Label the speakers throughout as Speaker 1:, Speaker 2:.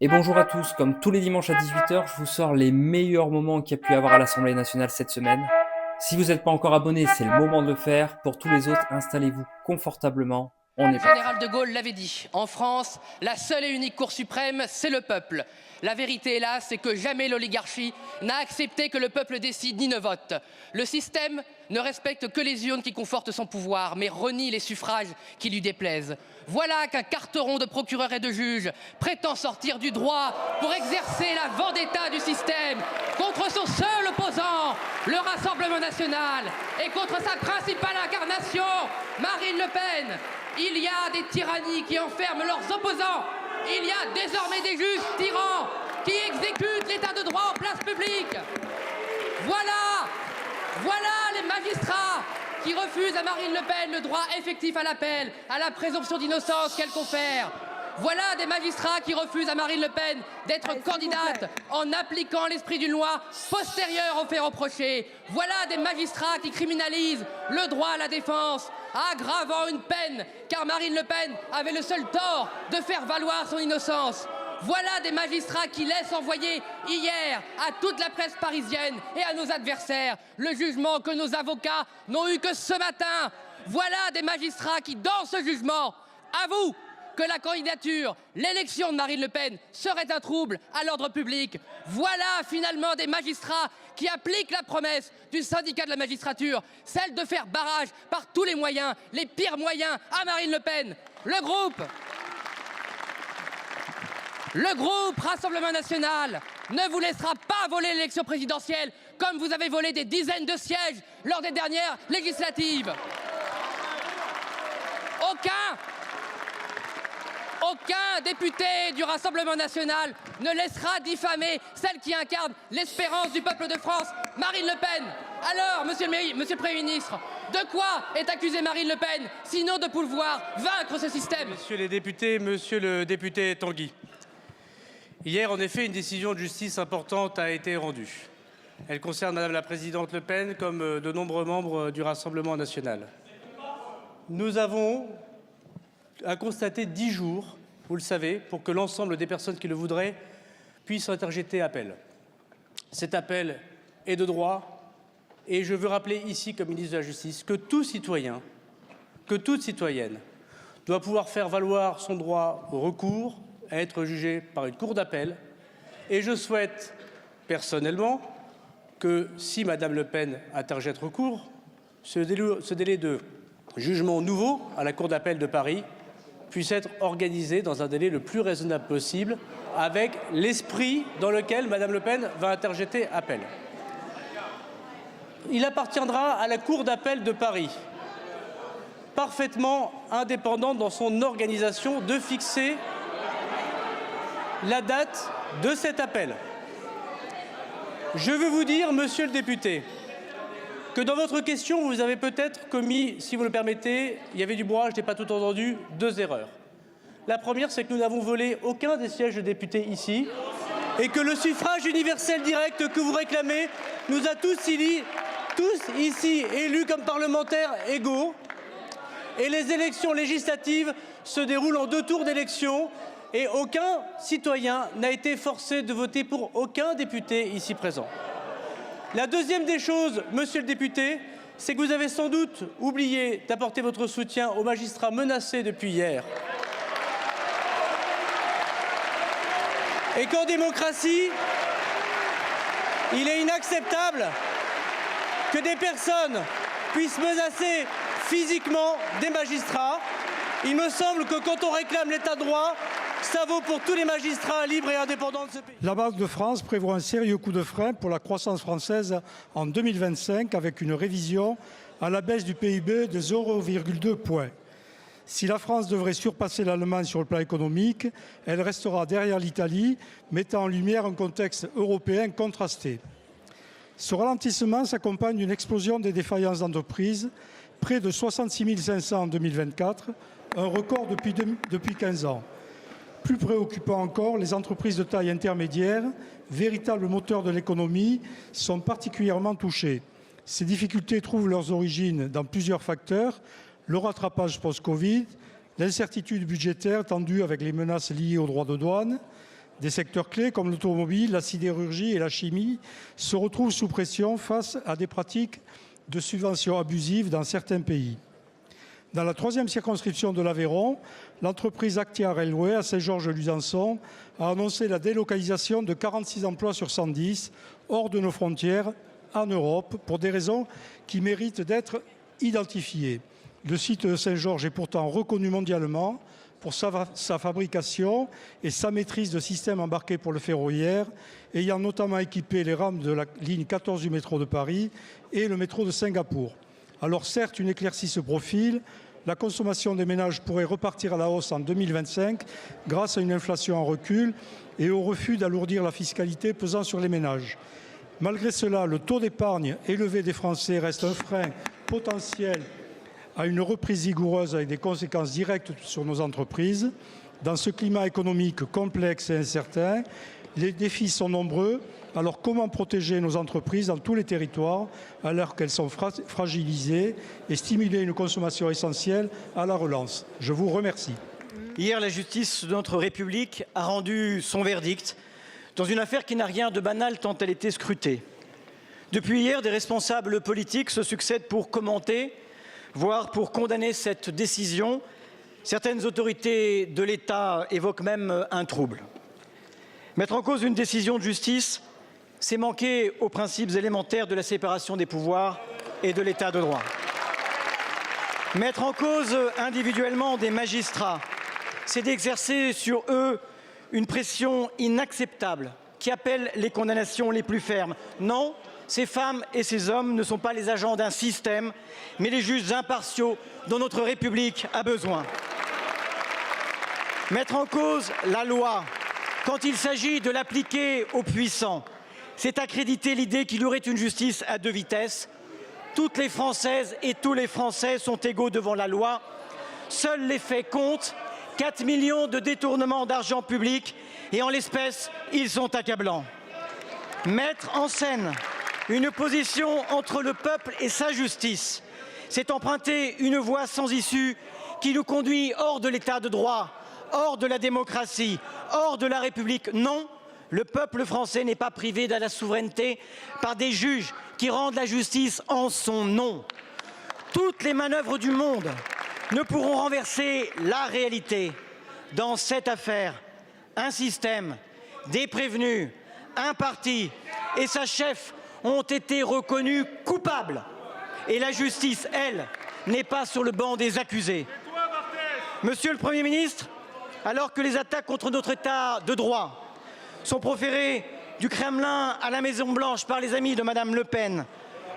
Speaker 1: Et bonjour à tous, comme tous les dimanches à 18h, je vous sors les meilleurs moments qu'il y a pu avoir à l'Assemblée nationale cette semaine. Si vous n'êtes pas encore abonné, c'est le moment de le faire. Pour tous les autres, installez-vous confortablement. On est
Speaker 2: Le
Speaker 1: parti.
Speaker 2: général de Gaulle l'avait dit, en France, la seule et unique Cour suprême, c'est le peuple. La vérité, hélas, c'est que jamais l'oligarchie n'a accepté que le peuple décide ni ne vote. Le système ne respecte que les urnes qui confortent son pouvoir, mais renie les suffrages qui lui déplaisent. Voilà qu'un carteron de procureurs et de juges prétend sortir du droit pour exercer la vendetta du système contre son seul opposant, le Rassemblement national, et contre sa principale incarnation, Marine Le Pen. Il y a des tyrannies qui enferment leurs opposants. Il y a désormais des juges tyrans qui exécutent l'état de droit en place publique. Voilà les magistrats qui refusent à Marine Le Pen le droit effectif à l'appel, à la présomption d'innocence qu'elle confère. Voilà des magistrats qui refusent à Marine Le Pen d'être candidate en appliquant l'esprit d'une loi postérieure aux faits reprochés. Voilà des magistrats qui criminalisent le droit à la défense, aggravant une peine, car Marine Le Pen avait le seul tort de faire valoir son innocence. Voilà des magistrats qui laissent envoyer hier à toute la presse parisienne et à nos adversaires le jugement que nos avocats n'ont eu que ce matin. Voilà des magistrats qui, dans ce jugement, avouent que la candidature, l'élection de Marine Le Pen serait un trouble à l'ordre public. Voilà finalement des magistrats qui appliquent la promesse du syndicat de la magistrature, celle de faire barrage par tous les moyens, les pires moyens, à Marine Le Pen. Le groupe Rassemblement national ne vous laissera pas voler l'élection présidentielle comme vous avez volé des dizaines de sièges lors des dernières législatives. Aucun député du Rassemblement national ne laissera diffamer celle qui incarne l'espérance du peuple de France, Marine Le Pen. Alors, monsieur le Premier ministre, de quoi est accusée Marine Le Pen, sinon de pouvoir vaincre ce système?
Speaker 3: Messieurs les députés, monsieur le député Tanguy, hier, en effet, une décision de justice importante a été rendue. Elle concerne Madame la Présidente Le Pen comme de nombreux membres du Rassemblement national. Nous avons à constater 10 jours, vous le savez, pour que l'ensemble des personnes qui le voudraient puissent interjeter appel. Cet appel est de droit et je veux rappeler ici, comme ministre de la Justice, que tout citoyen, que toute citoyenne doit pouvoir faire valoir son droit au recours, à être jugé par une cour d'appel. Et je souhaite personnellement que si Madame Le Pen interjette recours, ce délai de jugement nouveau à la cour d'appel de Paris puisse être organisé dans un délai le plus raisonnable possible, avec l'esprit dans lequel Madame Le Pen va interjeter appel. Il appartiendra à la cour d'appel de Paris, parfaitement indépendante dans son organisation, de fixer la date de cet appel. Je veux vous dire, monsieur le député, que dans votre question, vous avez peut-être commis, si vous le permettez, il y avait du brouillage, je n'ai pas tout entendu, 2 erreurs. La première, c'est que nous n'avons volé aucun des sièges de députés ici et que le suffrage universel direct que vous réclamez nous a tous ici élus comme parlementaires égaux. Et les élections législatives se déroulent en 2 tours d'élection et aucun citoyen n'a été forcé de voter pour aucun député ici présent. La deuxième des choses, monsieur le député, c'est que vous avez sans doute oublié d'apporter votre soutien aux magistrats menacés depuis hier. Et qu'en démocratie, il est inacceptable que des personnes puissent menacer physiquement des magistrats. Il me semble que quand on réclame l'état de droit, ça vaut pour tous les magistrats libres et indépendants de ce pays.
Speaker 4: La Banque de France prévoit un sérieux coup de frein pour la croissance française en 2025 avec une révision à la baisse du PIB de 0,2 points. Si la France devrait surpasser l'Allemagne sur le plan économique, elle restera derrière l'Italie, mettant en lumière un contexte européen contrasté. Ce ralentissement s'accompagne d'une explosion des défaillances d'entreprises, près de 66 500 en 2024, un record depuis 15 ans. Plus préoccupant encore, les entreprises de taille intermédiaire, véritables moteurs de l'économie, sont particulièrement touchées. Ces difficultés trouvent leurs origines dans plusieurs facteurs: le rattrapage post-Covid, l'incertitude budgétaire tendue avec les menaces liées aux droits de douane, Des secteurs clés comme l'automobile, la sidérurgie et la chimie se retrouvent sous pression face à des pratiques de subventions abusives dans certains pays. Dans la 3e circonscription de l'Aveyron, l'entreprise Actia Railway à Saint-Georges-Luzançon a annoncé la délocalisation de 46 emplois sur 110 hors de nos frontières en Europe pour des raisons qui méritent d'être identifiées. Le site de Saint-Georges est pourtant reconnu mondialement pour sa fabrication et sa maîtrise de systèmes embarqués pour le ferroviaire, ayant notamment équipé les rames de la ligne 14 du métro de Paris et le métro de Singapour. Alors certes, une éclaircie se profile, la consommation des ménages pourrait repartir à la hausse en 2025 grâce à une inflation en recul et au refus d'alourdir la fiscalité pesant sur les ménages. Malgré cela, le taux d'épargne élevé des Français reste un frein potentiel à une reprise vigoureuse avec des conséquences directes sur nos entreprises. Dans ce climat économique complexe et incertain, les défis sont nombreux. Alors comment protéger nos entreprises dans tous les territoires alors qu'elles sont fragilisées et stimuler une consommation essentielle à la relance? Je vous remercie.
Speaker 5: Hier, la justice de notre République a rendu son verdict dans une affaire qui n'a rien de banal tant elle était scrutée. Depuis hier, des responsables politiques se succèdent pour commenter, voire pour condamner cette décision. Certaines autorités de l'État évoquent même un trouble. Mettre en cause une décision de justice, c'est manquer aux principes élémentaires de la séparation des pouvoirs et de l'état de droit. Mettre en cause individuellement des magistrats, c'est d'exercer sur eux une pression inacceptable qui appelle les condamnations les plus fermes. Non, ces femmes et ces hommes ne sont pas les agents d'un système, mais les juges impartiaux dont notre République a besoin. Mettre en cause la loi quand il s'agit de l'appliquer aux puissants, c'est accréditer l'idée qu'il y aurait une justice à 2 vitesses. Toutes les Françaises et tous les Français sont égaux devant la loi. Seuls les faits comptent. 4 millions de détournements d'argent public et en l'espèce, ils sont accablants. Mettre en scène une opposition entre le peuple et sa justice, c'est emprunter une voie sans issue qui nous conduit hors de l'état de droit, hors de la démocratie, hors de la République. Non, le peuple français n'est pas privé de la souveraineté par des juges qui rendent la justice en son nom. Toutes les manœuvres du monde ne pourront renverser la réalité. Dans cette affaire, un système, des prévenus, un parti et sa chef ont été reconnus coupables. Et la justice, elle, n'est pas sur le banc des accusés. Monsieur le Premier ministre, alors que les attaques contre notre État de droit sont proférées du Kremlin à la Maison-Blanche par les amis de Madame Le Pen,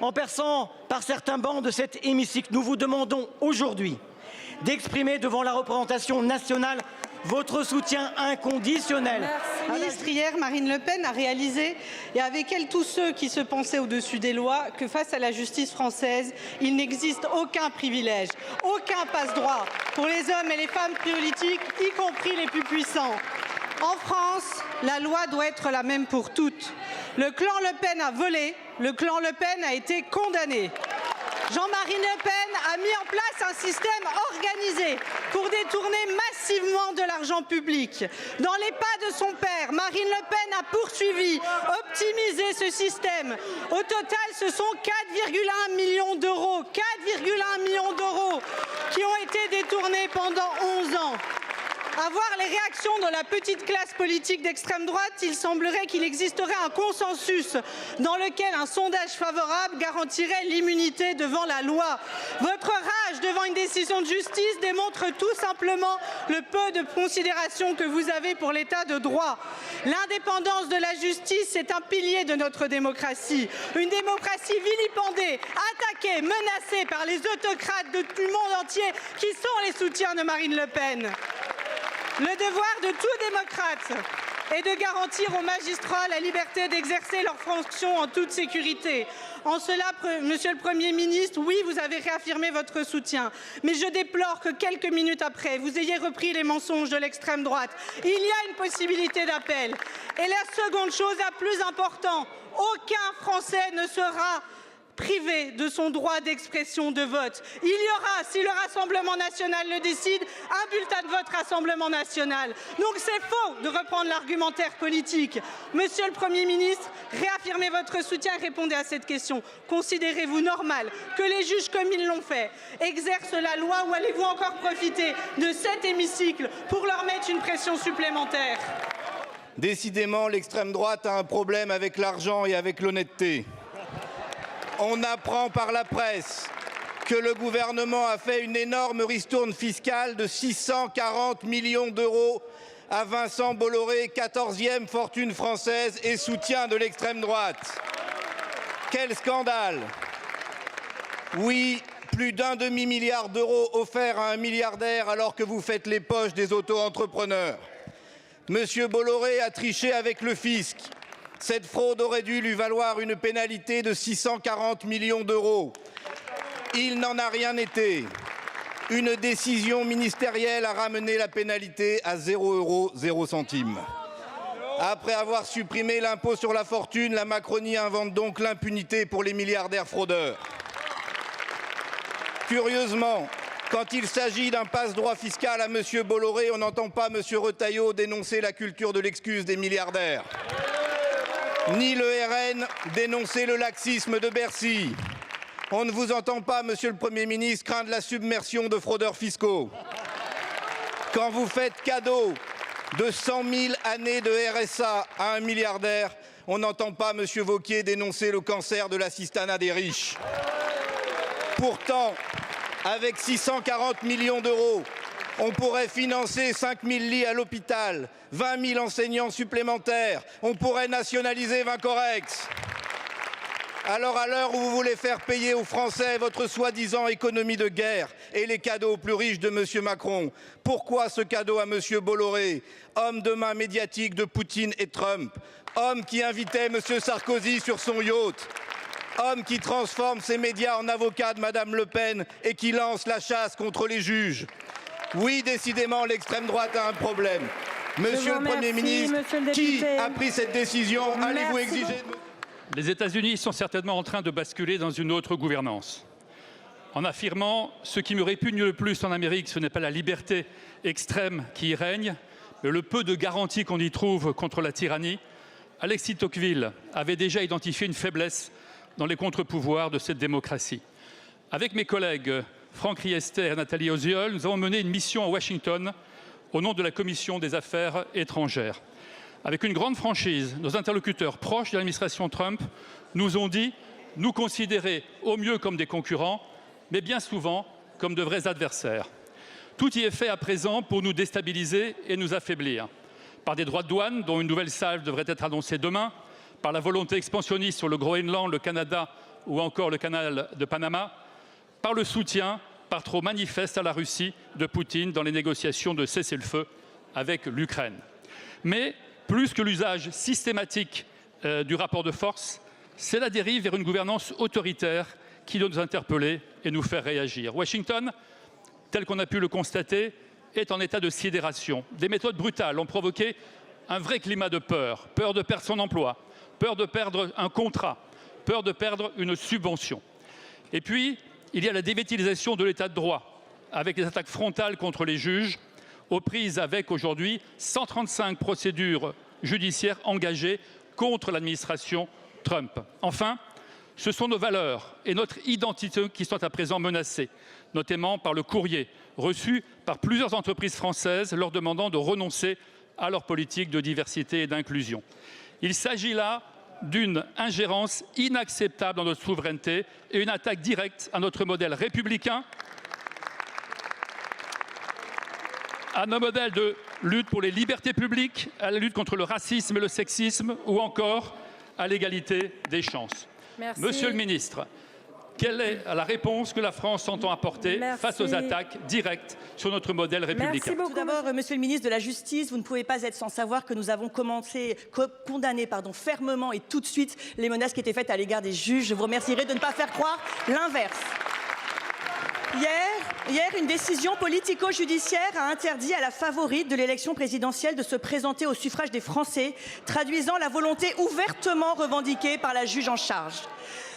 Speaker 5: en perçant par certains bancs de cet hémicycle, nous vous demandons aujourd'hui d'exprimer devant la représentation nationale votre soutien inconditionnel.
Speaker 6: Merci. Ministre, hier, Marine Le Pen a réalisé, et avec elle tous ceux qui se pensaient au-dessus des lois, que face à la justice française, il n'existe aucun privilège, aucun passe-droit pour les hommes et les femmes politiques, y compris les plus puissants. En France, la loi doit être la même pour toutes. Le clan Le Pen a volé, le clan Le Pen a été condamné. Jean-Marie Le Pen a mis en place un système organisé pour détourner massivement de l'argent public. Dans les pas de son père, Marine Le Pen a poursuivi, optimisé ce système. Au total, ce sont 4,1 millions d'euros, 4,1 millions d'euros qui ont été détournés pendant 11 ans. À voir les réactions de la petite classe politique d'extrême droite, il semblerait qu'il existerait un consensus dans lequel un sondage favorable garantirait l'immunité devant la loi. Votre rage devant une décision de justice démontre tout simplement le peu de considération que vous avez pour l'état de droit. L'indépendance de la justice est un pilier de notre démocratie. Une démocratie vilipendée, attaquée, menacée par les autocrates du monde entier qui sont les soutiens de Marine Le Pen. Le devoir de tout démocrate est de garantir aux magistrats la liberté d'exercer leurs fonctions en toute sécurité. En cela, Monsieur le Premier ministre, oui, vous avez réaffirmé votre soutien. Mais je déplore que quelques minutes après, vous ayez repris les mensonges de l'extrême droite. Il y a une possibilité d'appel. Et la seconde chose, la plus importante, aucun Français ne sera privé de son droit d'expression de vote. Il y aura, si le Rassemblement national le décide, un bulletin de vote Rassemblement national. Donc c'est faux de reprendre l'argumentaire politique. Monsieur le Premier ministre, réaffirmez votre soutien et répondez à cette question. Considérez-vous normal que les juges, comme ils l'ont fait, exercent la loi ou allez-vous encore profiter de cet hémicycle pour leur mettre une pression supplémentaire?
Speaker 7: Décidément, l'extrême droite a un problème avec l'argent et avec l'honnêteté. On apprend par la presse que le gouvernement a fait une énorme ristourne fiscale de 640 millions d'euros à Vincent Bolloré, 14e fortune française et soutien de l'extrême droite. Quel scandale! Oui, plus d'un demi-milliard d'euros offerts à un milliardaire alors que vous faites les poches des auto-entrepreneurs. Monsieur Bolloré a triché avec le fisc. Cette fraude aurait dû lui valoir une pénalité de 640 millions d'euros. Il n'en a rien été. Une décision ministérielle a ramené la pénalité à 0 €, 0 centimes. Après avoir supprimé l'impôt sur la fortune, la Macronie invente donc l'impunité pour les milliardaires fraudeurs. Curieusement, quand il s'agit d'un passe-droit fiscal à M. Bolloré, on n'entend pas M. Retailleau dénoncer la culture de l'excuse des milliardaires. Ni le RN dénoncer le laxisme de Bercy. On ne vous entend pas, Monsieur le Premier ministre, craindre la submersion de fraudeurs fiscaux. Quand vous faites cadeau de 100 000 années de RSA à un milliardaire, on n'entend pas M. Wauquiez dénoncer le cancer de l'assistanat des riches. Pourtant, avec 640 millions d'euros, on pourrait financer 5 000 lits à l'hôpital, 20 000 enseignants supplémentaires, on pourrait nationaliser Vincorex. Alors à l'heure où vous voulez faire payer aux Français votre soi-disant économie de guerre et les cadeaux aux plus riches de M. Macron, pourquoi ce cadeau à M. Bolloré, homme de main médiatique de Poutine et Trump, homme qui invitait M. Sarkozy sur son yacht, homme qui transforme ses médias en avocat de Mme Le Pen et qui lance la chasse contre les juges? Oui, décidément, l'extrême droite a un problème. Monsieur le Premier ministre, qui a pris cette décision? Allez-vous exiger...
Speaker 8: Les États-Unis sont certainement en train de basculer dans une autre gouvernance. En affirmant ce qui me répugne le plus en Amérique, ce n'est pas la liberté extrême qui y règne, mais le peu de garanties qu'on y trouve contre la tyrannie, Alexis Tocqueville avait déjà identifié une faiblesse dans les contre-pouvoirs de cette démocratie. Avec mes collègues Franck Riester et Nathalie Oziol, nous avons mené une mission à Washington au nom de la Commission des Affaires étrangères. Avec une grande franchise, nos interlocuteurs proches de l'administration Trump nous ont dit nous considérer au mieux comme des concurrents, mais bien souvent comme de vrais adversaires. Tout y est fait à présent pour nous déstabiliser et nous affaiblir. Par des droits de douane, dont une nouvelle salve devrait être annoncée demain, par la volonté expansionniste sur le Groenland, le Canada ou encore le canal de Panama, par le soutien, par trop manifeste à la Russie de Poutine dans les négociations de cessez-le-feu avec l'Ukraine. Mais plus que l'usage systématique du rapport de force, c'est la dérive vers une gouvernance autoritaire qui doit nous interpeller et nous faire réagir. Washington, tel qu'on a pu le constater, est en état de sidération. Des méthodes brutales ont provoqué un vrai climat de peur. Peur de perdre son emploi, peur de perdre un contrat, peur de perdre une subvention. Et puis, il y a la dévitalisation de l'état de droit, avec des attaques frontales contre les juges, aux prises avec aujourd'hui 135 procédures judiciaires engagées contre l'administration Trump. Enfin, ce sont nos valeurs et notre identité qui sont à présent menacées, notamment par le courrier reçu par plusieurs entreprises françaises leur demandant de renoncer à leur politique de diversité et d'inclusion. Il s'agit là d'une ingérence inacceptable dans notre souveraineté et une attaque directe à notre modèle républicain, à nos modèles de lutte pour les libertés publiques, à la lutte contre le racisme et le sexisme ou encore à l'égalité des chances.
Speaker 9: Merci.
Speaker 8: Monsieur le ministre, quelle est la réponse que la France entend apporter face aux attaques directes sur notre modèle républicain?
Speaker 9: Tout d'abord, Monsieur le ministre de la Justice, vous ne pouvez pas être sans savoir que nous avons condamné fermement et tout de suite les menaces qui étaient faites à l'égard des juges. Je vous remercierai de ne pas faire croire l'inverse. Hier, Hier, une décision politico-judiciaire a interdit à la favorite de l'élection présidentielle de se présenter au suffrage des Français, traduisant la volonté ouvertement revendiquée par la juge en charge.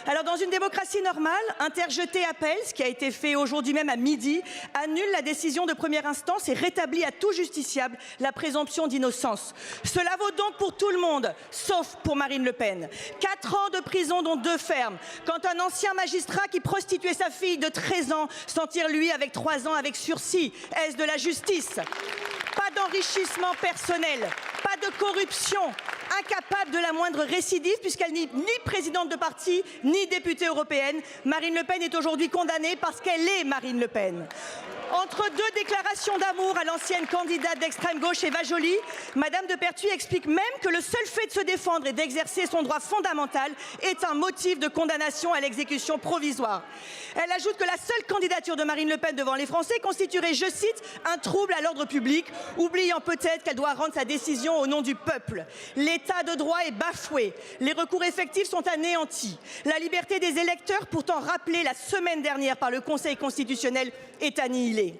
Speaker 9: Alors, dans une démocratie normale, interjeter appel, ce qui a été fait aujourd'hui même à midi, annule la décision de première instance et rétablit à tout justiciable la présomption d'innocence. Cela vaut donc pour tout le monde, sauf pour Marine Le Pen. 4 ans de prison, dont 2 fermes. Quand un ancien magistrat qui prostituait sa fille de 13 ans s'en tire, lui, avec 3 ans avec sursis. Est-ce de la justice? Pas d'enrichissement personnel, pas de corruption, incapable de la moindre récidive puisqu'elle n'est ni présidente de parti, ni députée européenne. Marine Le Pen est aujourd'hui condamnée parce qu'elle est Marine Le Pen. Entre 2 déclarations d'amour à l'ancienne candidate d'extrême gauche Eva Joly, Madame de Pertuis explique même que le seul fait de se défendre et d'exercer son droit fondamental est un motif de condamnation à l'exécution provisoire. Elle ajoute que la seule candidature de Marine Le Pen devant les Français constituerait, je cite, un trouble à l'ordre public, oubliant peut-être qu'elle doit rendre sa décision au nom du peuple. L'état de droit est bafoué, les recours effectifs sont anéantis, la liberté des électeurs, pourtant rappelée la semaine dernière par le Conseil constitutionnel, est annihilée.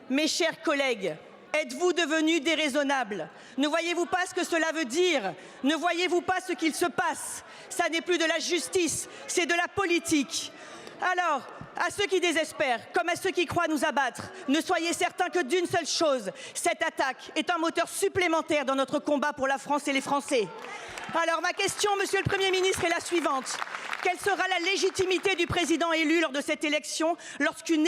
Speaker 9: Mes chers collègues, êtes-vous devenus déraisonnables? Ne voyez-vous pas ce que cela veut dire? Ne voyez-vous pas ce qu'il se passe? Ça n'est plus de la justice, c'est de la politique. Alors, à ceux qui désespèrent, comme à ceux qui croient nous abattre, ne soyez certains que d'une seule chose, cette attaque est un moteur supplémentaire dans notre combat pour la France et les Français. Alors, ma question, Monsieur le Premier ministre, est la suivante. Quelle sera la légitimité du président élu lors de cette élection, lorsqu'une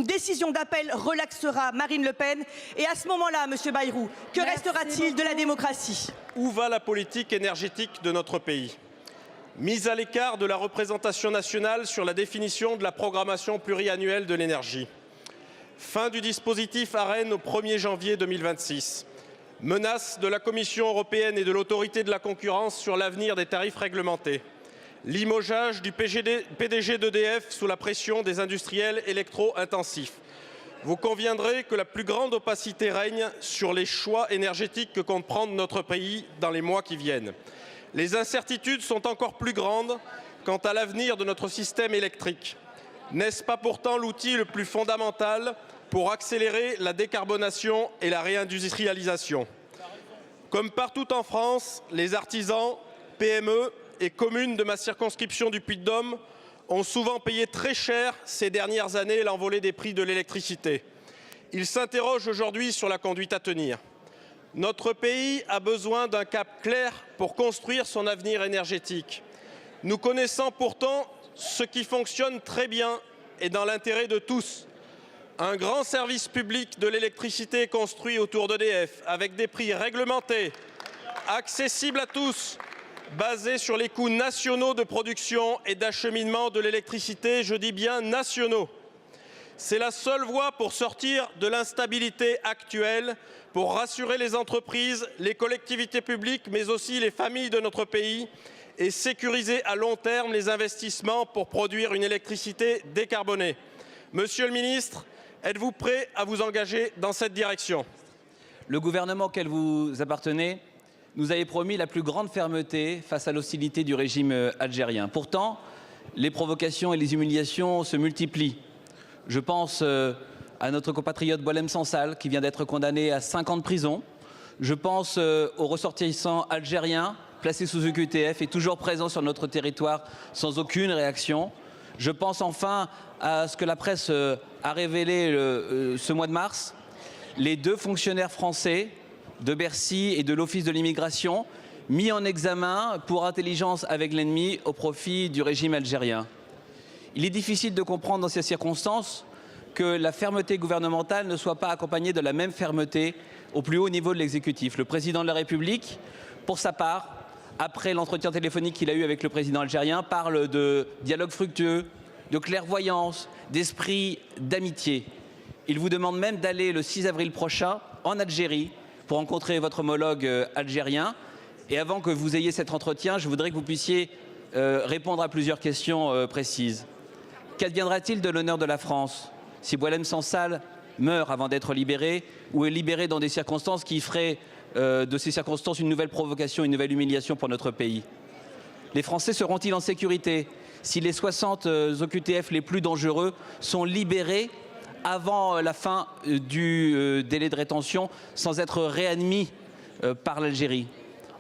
Speaker 9: décision d'appel relaxera Marine Le Pen? Et à ce moment-là, Monsieur Bayrou, que restera-t-il de la démocratie?
Speaker 10: Où va la politique énergétique de notre pays? Mise à l'écart de la représentation nationale sur la définition de la programmation pluriannuelle de l'énergie. Fin du dispositif ARENH au 1er janvier 2026. Menace de la Commission européenne et de l'autorité de la concurrence sur l'avenir des tarifs réglementés. Limogeage du PDG d'EDF sous la pression des industriels électro-intensifs. Vous conviendrez que la plus grande opacité règne sur les choix énergétiques que compte prendre notre pays dans les mois qui viennent. Les incertitudes sont encore plus grandes quant à l'avenir de notre système électrique. N'est-ce pas pourtant l'outil le plus fondamental pour accélérer la décarbonation et la réindustrialisation? Comme partout en France, les artisans, PME et communes de ma circonscription du Puy-de-Dôme ont souvent payé très cher ces dernières années l'envolée des prix de l'électricité. Ils s'interrogent aujourd'hui sur la conduite à tenir. Notre pays a besoin d'un cap clair pour construire son avenir énergétique. Nous connaissons pourtant ce qui fonctionne très bien et dans l'intérêt de tous. Un grand service public de l'électricité construit autour d'EDF avec des prix réglementés, accessibles à tous, basés sur les coûts nationaux de production et d'acheminement de l'électricité, je dis bien nationaux. C'est la seule voie pour sortir de l'instabilité actuelle, pour rassurer les entreprises, les collectivités publiques, mais aussi les familles de notre pays et sécuriser à long terme les investissements pour produire une électricité décarbonée. Monsieur le ministre, êtes-vous prêt à vous engager dans cette direction?
Speaker 11: Le gouvernement auquel vous appartenez nous avait promis la plus grande fermeté face à l'hostilité du régime algérien. Pourtant, les provocations et les humiliations se multiplient. Je pense à notre compatriote Boualem Sansal, qui vient d'être condamné à 5 ans de prison. Je pense aux ressortissants algériens placés sous OQTF et toujours présents sur notre territoire sans aucune réaction. Je pense enfin à ce que la presse a révélé ce mois de mars. Les 2 fonctionnaires français de Bercy et de l'Office de l'immigration mis en examen pour intelligence avec l'ennemi au profit du régime algérien. Il est difficile de comprendre dans ces circonstances que la fermeté gouvernementale ne soit pas accompagnée de la même fermeté au plus haut niveau de l'exécutif. Le président de la République, pour sa part, après l'entretien téléphonique qu'il a eu avec le président algérien, parle de dialogue fructueux, de clairvoyance, d'esprit d'amitié. Il vous demande même d'aller le 6 avril prochain en Algérie pour rencontrer votre homologue algérien. Et avant que vous ayez cet entretien, je voudrais que vous puissiez répondre à plusieurs questions précises. Qu'adviendra-t-il de l'honneur de la France si Boualem Sansal meurt avant d'être libéré ou est libéré dans des circonstances qui feraient de ces circonstances une nouvelle provocation, une nouvelle humiliation pour notre pays? Les Français seront-ils en sécurité si les 60 OQTF les plus dangereux sont libérés avant la fin du délai de rétention sans être réadmis par l'Algérie.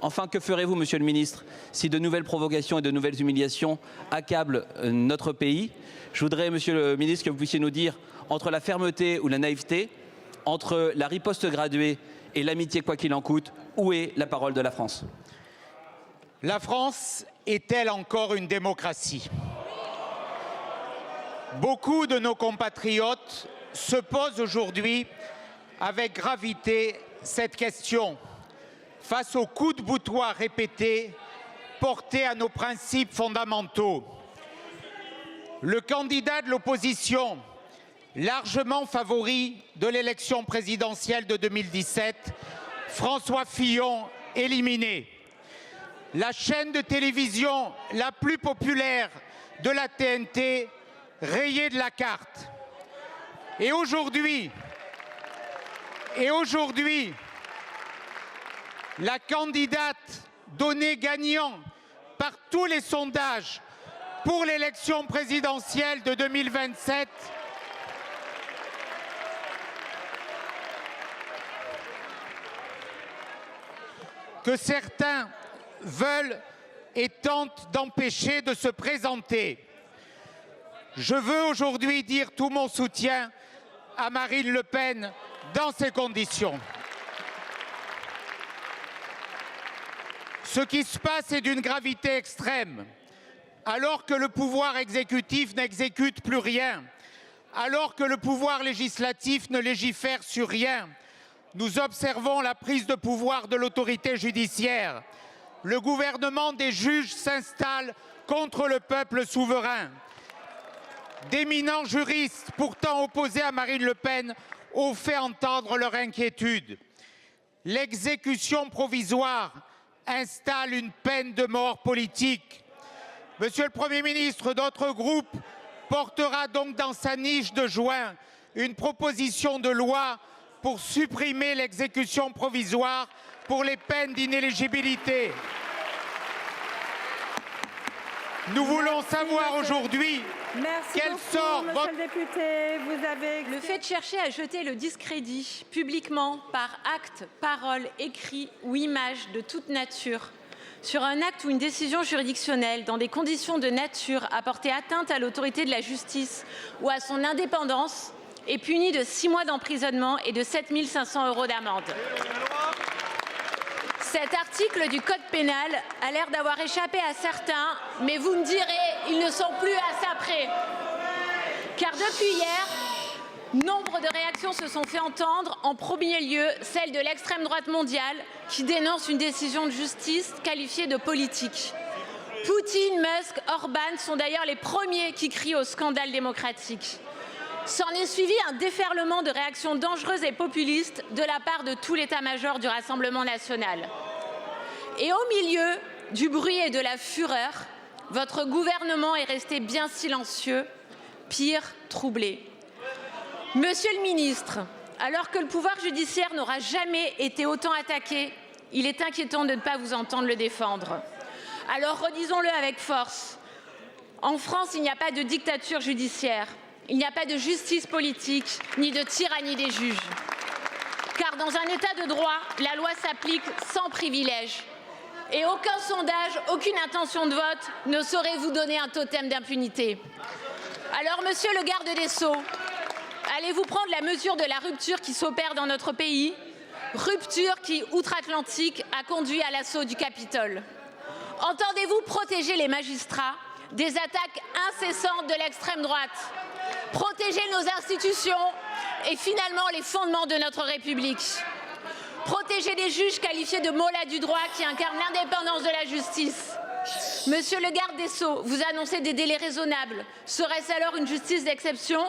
Speaker 11: Enfin, que ferez-vous, Monsieur le Ministre, si de nouvelles provocations et de nouvelles humiliations accablent notre pays? Je voudrais, Monsieur le Ministre, que vous puissiez nous dire, entre la fermeté ou la naïveté, entre la riposte graduée et l'amitié quoi qu'il en coûte, où est la parole de la France?
Speaker 12: La France est-elle encore une démocratie? Beaucoup de nos compatriotes se posent aujourd'hui avec gravité cette question face aux coups de boutoir répétés portés à nos principes fondamentaux. Le candidat de l'opposition, largement favori de l'élection présidentielle de 2017, François Fillon, éliminé. La chaîne de télévision la plus populaire de la TNT, rayée de la carte. Et aujourd'hui, la candidate donnée gagnant par tous les sondages pour l'élection présidentielle de 2027 que certains veulent et tentent d'empêcher de se présenter. Je veux aujourd'hui dire tout mon soutien à Marine Le Pen dans ces conditions. Ce qui se passe est d'une gravité extrême. Alors que le pouvoir exécutif n'exécute plus rien, alors que le pouvoir législatif ne légifère sur rien, nous observons la prise de pouvoir de l'autorité judiciaire. Le gouvernement des juges s'installe contre le peuple souverain. D'éminents juristes, pourtant opposés à Marine Le Pen, ont fait entendre leur inquiétude. L'exécution provisoire installe une peine de mort politique. Monsieur le Premier ministre, notre groupe portera donc dans sa niche de juin une proposition de loi pour supprimer l'exécution provisoire pour les peines d'inéligibilité. Nous voulons savoir aujourd'hui quel sort votre...
Speaker 13: Monsieur le député, vous avez... Le fait de chercher à jeter le discrédit publiquement par acte, parole, écrit ou image de toute nature sur un acte ou une décision juridictionnelle dans des conditions de nature à porter atteinte à l'autorité de la justice ou à son indépendance est puni de 6 mois d'emprisonnement et de 7 500 € d'amende. Cet article du Code pénal a l'air d'avoir échappé à certains, mais vous me direz, ils ne sont plus à ça près. Car depuis hier, nombre de réactions se sont fait entendre, en premier lieu celle de l'extrême droite mondiale qui dénonce une décision de justice qualifiée de politique. Poutine, Musk, Orban sont d'ailleurs les premiers qui crient au scandale démocratique. S'en est suivi un déferlement de réactions dangereuses et populistes de la part de tout l'état-major du Rassemblement national. Et au milieu du bruit et de la fureur, votre gouvernement est resté bien silencieux, pire, troublé. Monsieur le ministre, alors que le pouvoir judiciaire n'aura jamais été autant attaqué, il est inquiétant de ne pas vous entendre le défendre. Alors redisons-le avec force. En France, il n'y a pas de dictature judiciaire. Il n'y a pas de justice politique, ni de tyrannie des juges. Car dans un état de droit, la loi s'applique sans privilège. Et aucun sondage, aucune intention de vote ne saurait vous donner un totem d'impunité. Alors, monsieur le garde des Sceaux, allez-vous prendre la mesure de la rupture qui s'opère dans notre pays? Rupture qui, outre-Atlantique, a conduit à l'assaut du Capitole. Entendez-vous protéger les magistrats des attaques incessantes de l'extrême droite? Protéger nos institutions et finalement les fondements de notre République. Protéger des juges qualifiés de mollahs du droit qui incarnent l'indépendance de la justice. Monsieur le garde des Sceaux, vous annoncez des délais raisonnables. Serait-ce alors une justice d'exception?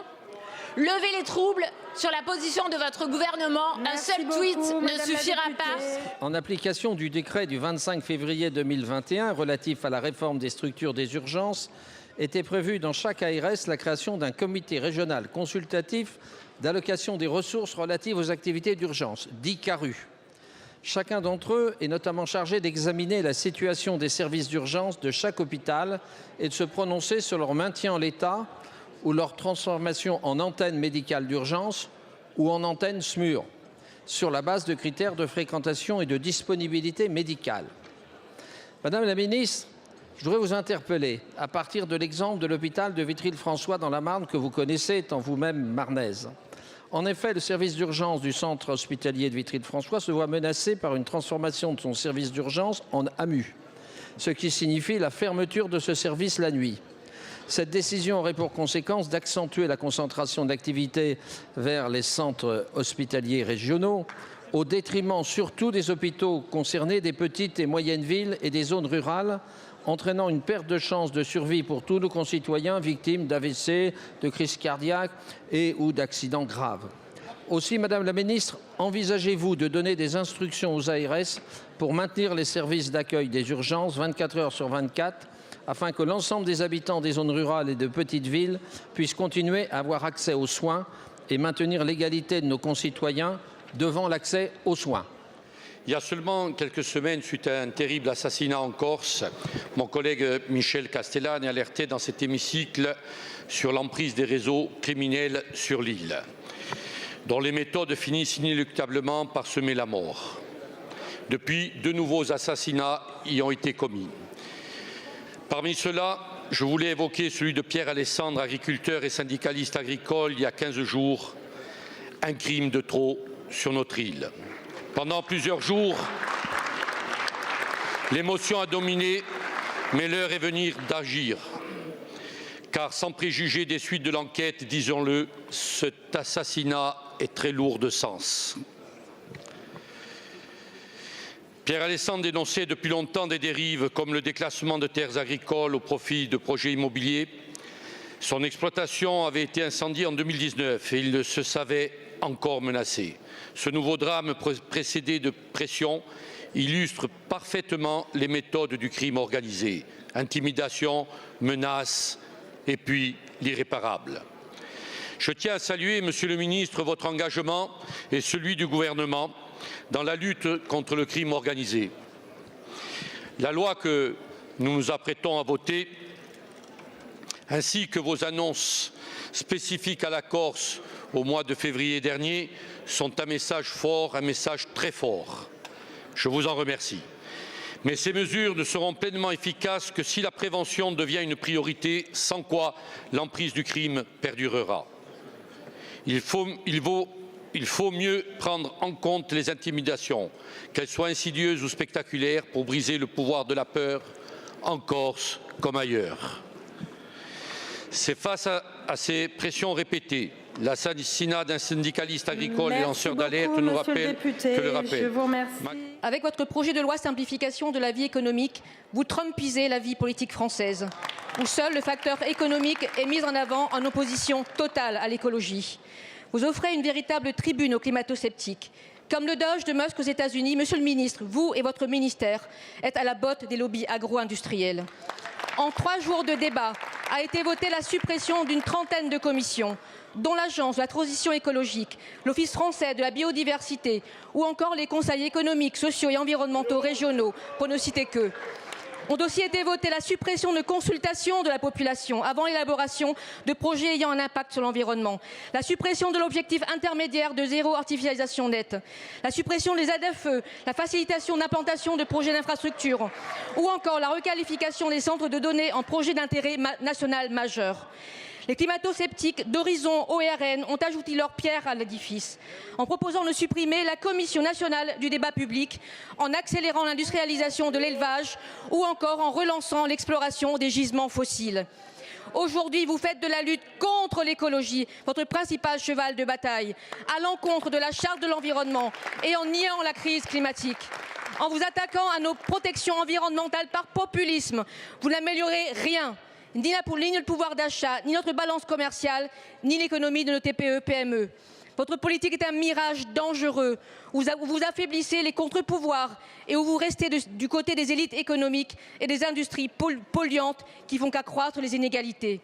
Speaker 13: Levez les troubles sur la position de votre gouvernement. Merci un seul tweet beaucoup, ne suffira pas.
Speaker 14: En application du décret du 25 février 2021 relatif à la réforme des structures des urgences, était prévue dans chaque ARS la création d'un comité régional consultatif d'allocation des ressources relatives aux activités d'urgence, dit CARU. Chacun d'entre eux est notamment chargé d'examiner la situation des services d'urgence de chaque hôpital et de se prononcer sur leur maintien en l'état ou leur transformation en antenne médicale d'urgence ou en antenne SMUR, sur la base de critères de fréquentation et de disponibilité médicale. Madame la ministre, je voudrais vous interpeller à partir de l'exemple de l'hôpital de Vitry-le-François dans la Marne que vous connaissez étant vous-même marnaise. En effet, le service d'urgence du centre hospitalier de Vitry-le-François se voit menacé par une transformation de son service d'urgence en AMU, ce qui signifie la fermeture de ce service la nuit. Cette décision aurait pour conséquence d'accentuer la concentration d'activités vers les centres hospitaliers régionaux, au détriment surtout des hôpitaux concernés, des petites et moyennes villes et des zones rurales, entraînant une perte de chance de survie pour tous nos concitoyens victimes d'AVC, de crise cardiaque et ou d'accidents graves. Aussi, Madame la Ministre, envisagez-vous de donner des instructions aux ARS pour maintenir les services d'accueil des urgences 24 heures sur 24 afin que l'ensemble des habitants des zones rurales et de petites villes puissent continuer à avoir accès aux soins et maintenir l'égalité de nos concitoyens devant l'accès aux soins?
Speaker 15: Il y a seulement quelques semaines, suite à un terrible assassinat en Corse, mon collègue Michel Castellane est alerté dans cet hémicycle sur l'emprise des réseaux criminels sur l'île, dont les méthodes finissent inéluctablement par semer la mort. Depuis, 2 nouveaux assassinats y ont été commis. Parmi ceux-là, je voulais évoquer celui de Pierre Alessandre, agriculteur et syndicaliste agricole, il y a 15 jours, un crime de trop sur notre île. Pendant plusieurs jours, l'émotion a dominé, mais l'heure est venue d'agir. Car sans préjuger des suites de l'enquête, disons-le, cet assassinat est très lourd de sens. Pierre Alessandre dénonçait depuis longtemps des dérives comme le déclassement de terres agricoles au profit de projets immobiliers. Son exploitation avait été incendiée en 2019 et il se savait encore menacé. Ce nouveau drame précédé de pression illustre parfaitement les méthodes du crime organisé. Intimidation, menaces et puis l'irréparable. Je tiens à saluer, Monsieur le Ministre, votre engagement et celui du gouvernement dans la lutte contre le crime organisé. La loi que nous nous apprêtons à voter, ainsi que vos annonces spécifiques à la Corse au mois de février dernier, sont un message fort, un message très fort. Je vous en remercie. Mais ces mesures ne seront pleinement efficaces que si la prévention devient une priorité, sans quoi l'emprise du crime perdurera. Il faut mieux prendre en compte les intimidations, qu'elles soient insidieuses ou spectaculaires, pour briser le pouvoir de la peur, en Corse comme ailleurs. C'est face à ces pressions répétées, l'assassinat d'un syndicaliste agricole et lanceur d'alerte nous rappelle que le rappel.
Speaker 16: Je vous remercie. Avec votre projet de loi simplification de la vie économique, vous trumpisez la vie politique française, où seul le facteur économique est mis en avant en opposition totale à l'écologie. Vous offrez une véritable tribune aux climato-sceptiques. Comme le Doge de Musk aux États-Unis, Monsieur le Ministre, vous et votre ministère êtes à la botte des lobbies agro-industriels. En 3 jours de débat a été votée la suppression d'une trentaine de commissions, dont l'Agence de la transition écologique, l'Office français de la biodiversité ou encore les conseils économiques, sociaux et environnementaux régionaux, pour ne citer qu'eux. Ont aussi été votées la suppression de consultations de la population avant l'élaboration de projets ayant un impact sur l'environnement, la suppression de l'objectif intermédiaire de zéro artificialisation nette, la suppression des ZFE, la facilitation d'implantation de projets d'infrastructure ou encore la requalification des centres de données en projets d'intérêt national majeur. Les climato-sceptiques d'Horizon ORN ont ajouté leur pierre à l'édifice en proposant de supprimer la Commission nationale du débat public, en accélérant l'industrialisation de l'élevage ou encore en relançant l'exploration des gisements fossiles. Aujourd'hui, vous faites de la lutte contre l'écologie votre principal cheval de bataille, à l'encontre de la charte de l'environnement et en niant la crise climatique. En vous attaquant à nos protections environnementales par populisme, vous n'améliorez rien. Ni le pouvoir d'achat, ni notre balance commerciale, ni l'économie de nos TPE-PME. Votre politique est un mirage dangereux où vous affaiblissez les contre-pouvoirs et où vous restez du côté des élites économiques et des industries polluantes qui font qu'accroître les inégalités.